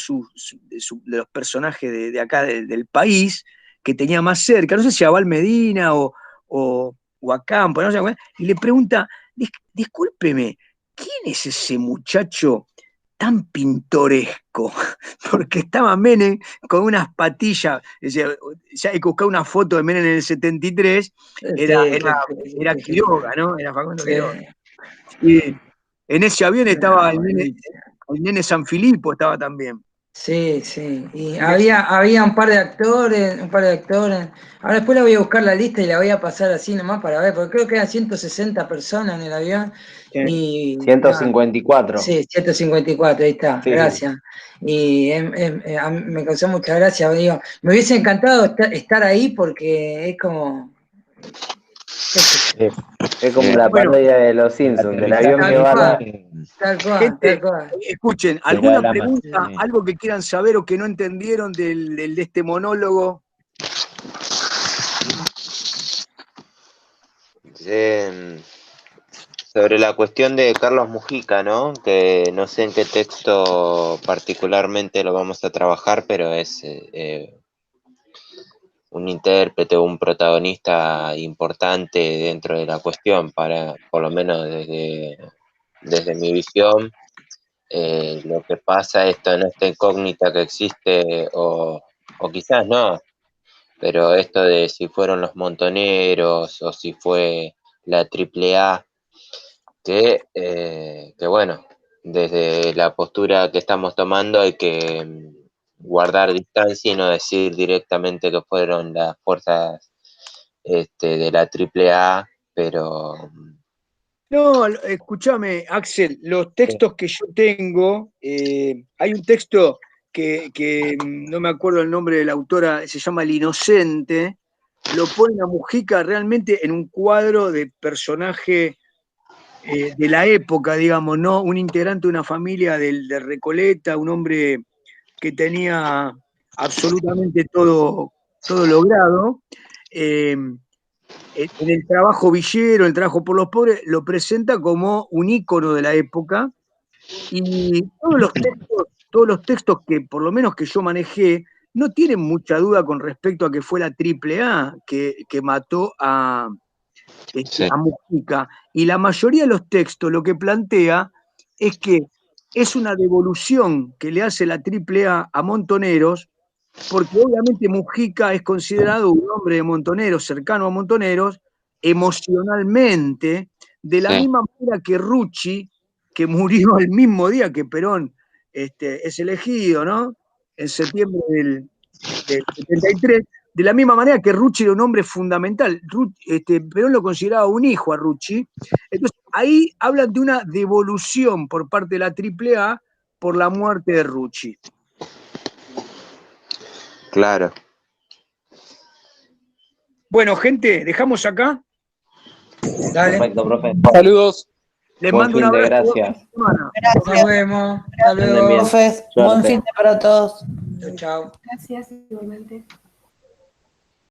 los personajes de acá del país, que tenía más cerca, no sé si a Val Medina o a Campo, no sé, y le pregunta, discúlpeme, ¿quién es ese muchacho tan pintoresco? Porque estaba Menem con unas patillas, ya hay que buscar una foto de Menem en el 73, era Quiroga, ¿no? Era Facundo Quiroga. Y en ese avión estaba el nene San Filipo, estaba también. Sí, sí. Y había un par de actores. Ahora después la voy a buscar la lista y la voy a pasar así nomás para ver, porque creo que eran 160 personas en el avión. Y nada, 154. sí, 154, ahí está, Sí, gracias. Y a mí me causó mucha gracia, digo, me hubiese encantado estar ahí porque es como... Es como la Bueno, parodia de los Simpsons, del avión que Tal va. cual, tal cual, tal gente, cual. escuchen, Será ¿alguna la pregunta, algo que quieran saber o que no entendieron de este monólogo? Sobre la cuestión de Carlos Mujica, ¿no? Que no sé en qué texto particularmente lo vamos a trabajar, pero es un intérprete o un protagonista importante dentro de la cuestión, por lo menos desde mi visión. Lo que pasa esto en esta incógnita que existe, o quizás no, pero esto de si fueron los Montoneros o si fue la AAA, que bueno, desde la postura que estamos tomando hay que guardar distancia y no decir directamente que fueron las fuerzas de la AAA, pero No, escúchame, Axel, los textos que yo tengo, hay un texto que no me acuerdo el nombre de la autora, se llama El Inocente, lo pone a Mujica realmente en un cuadro de personaje de la época, digamos, ¿no? Un integrante de una familia de Recoleta, un hombre que tenía absolutamente todo logrado. En el trabajo villero, el trabajo por los pobres, lo presenta como un ícono de la época. Y todos los textos que por lo menos que yo manejé, no tienen mucha duda con respecto a que fue la AAA que mató sí, a Mujica. Y la mayoría de los textos lo que plantea es que es una devolución que le hace la AAA a Montoneros, porque obviamente Mujica es considerado un hombre de Montoneros, cercano a Montoneros, emocionalmente, de la sí, misma manera que Rucci, que murió el mismo día que Perón es elegido, ¿no? En septiembre del 73, de la misma manera que Rucci era un hombre fundamental. Perón lo consideraba un hijo a Rucci. Entonces, ahí hablan de una devolución por parte de la AAA por la muerte de Rucci. claro. Bueno, gente, dejamos acá. Dale, Perfecto, profe. Saludos. Les Buen mando un fin de abrazo. Buen fin gracias. de semana. nos Gracias, vemos, hasta Anden bien. luego. profes. Buen Suerte. fin de para todos. Chau, chau. Gracias, igualmente.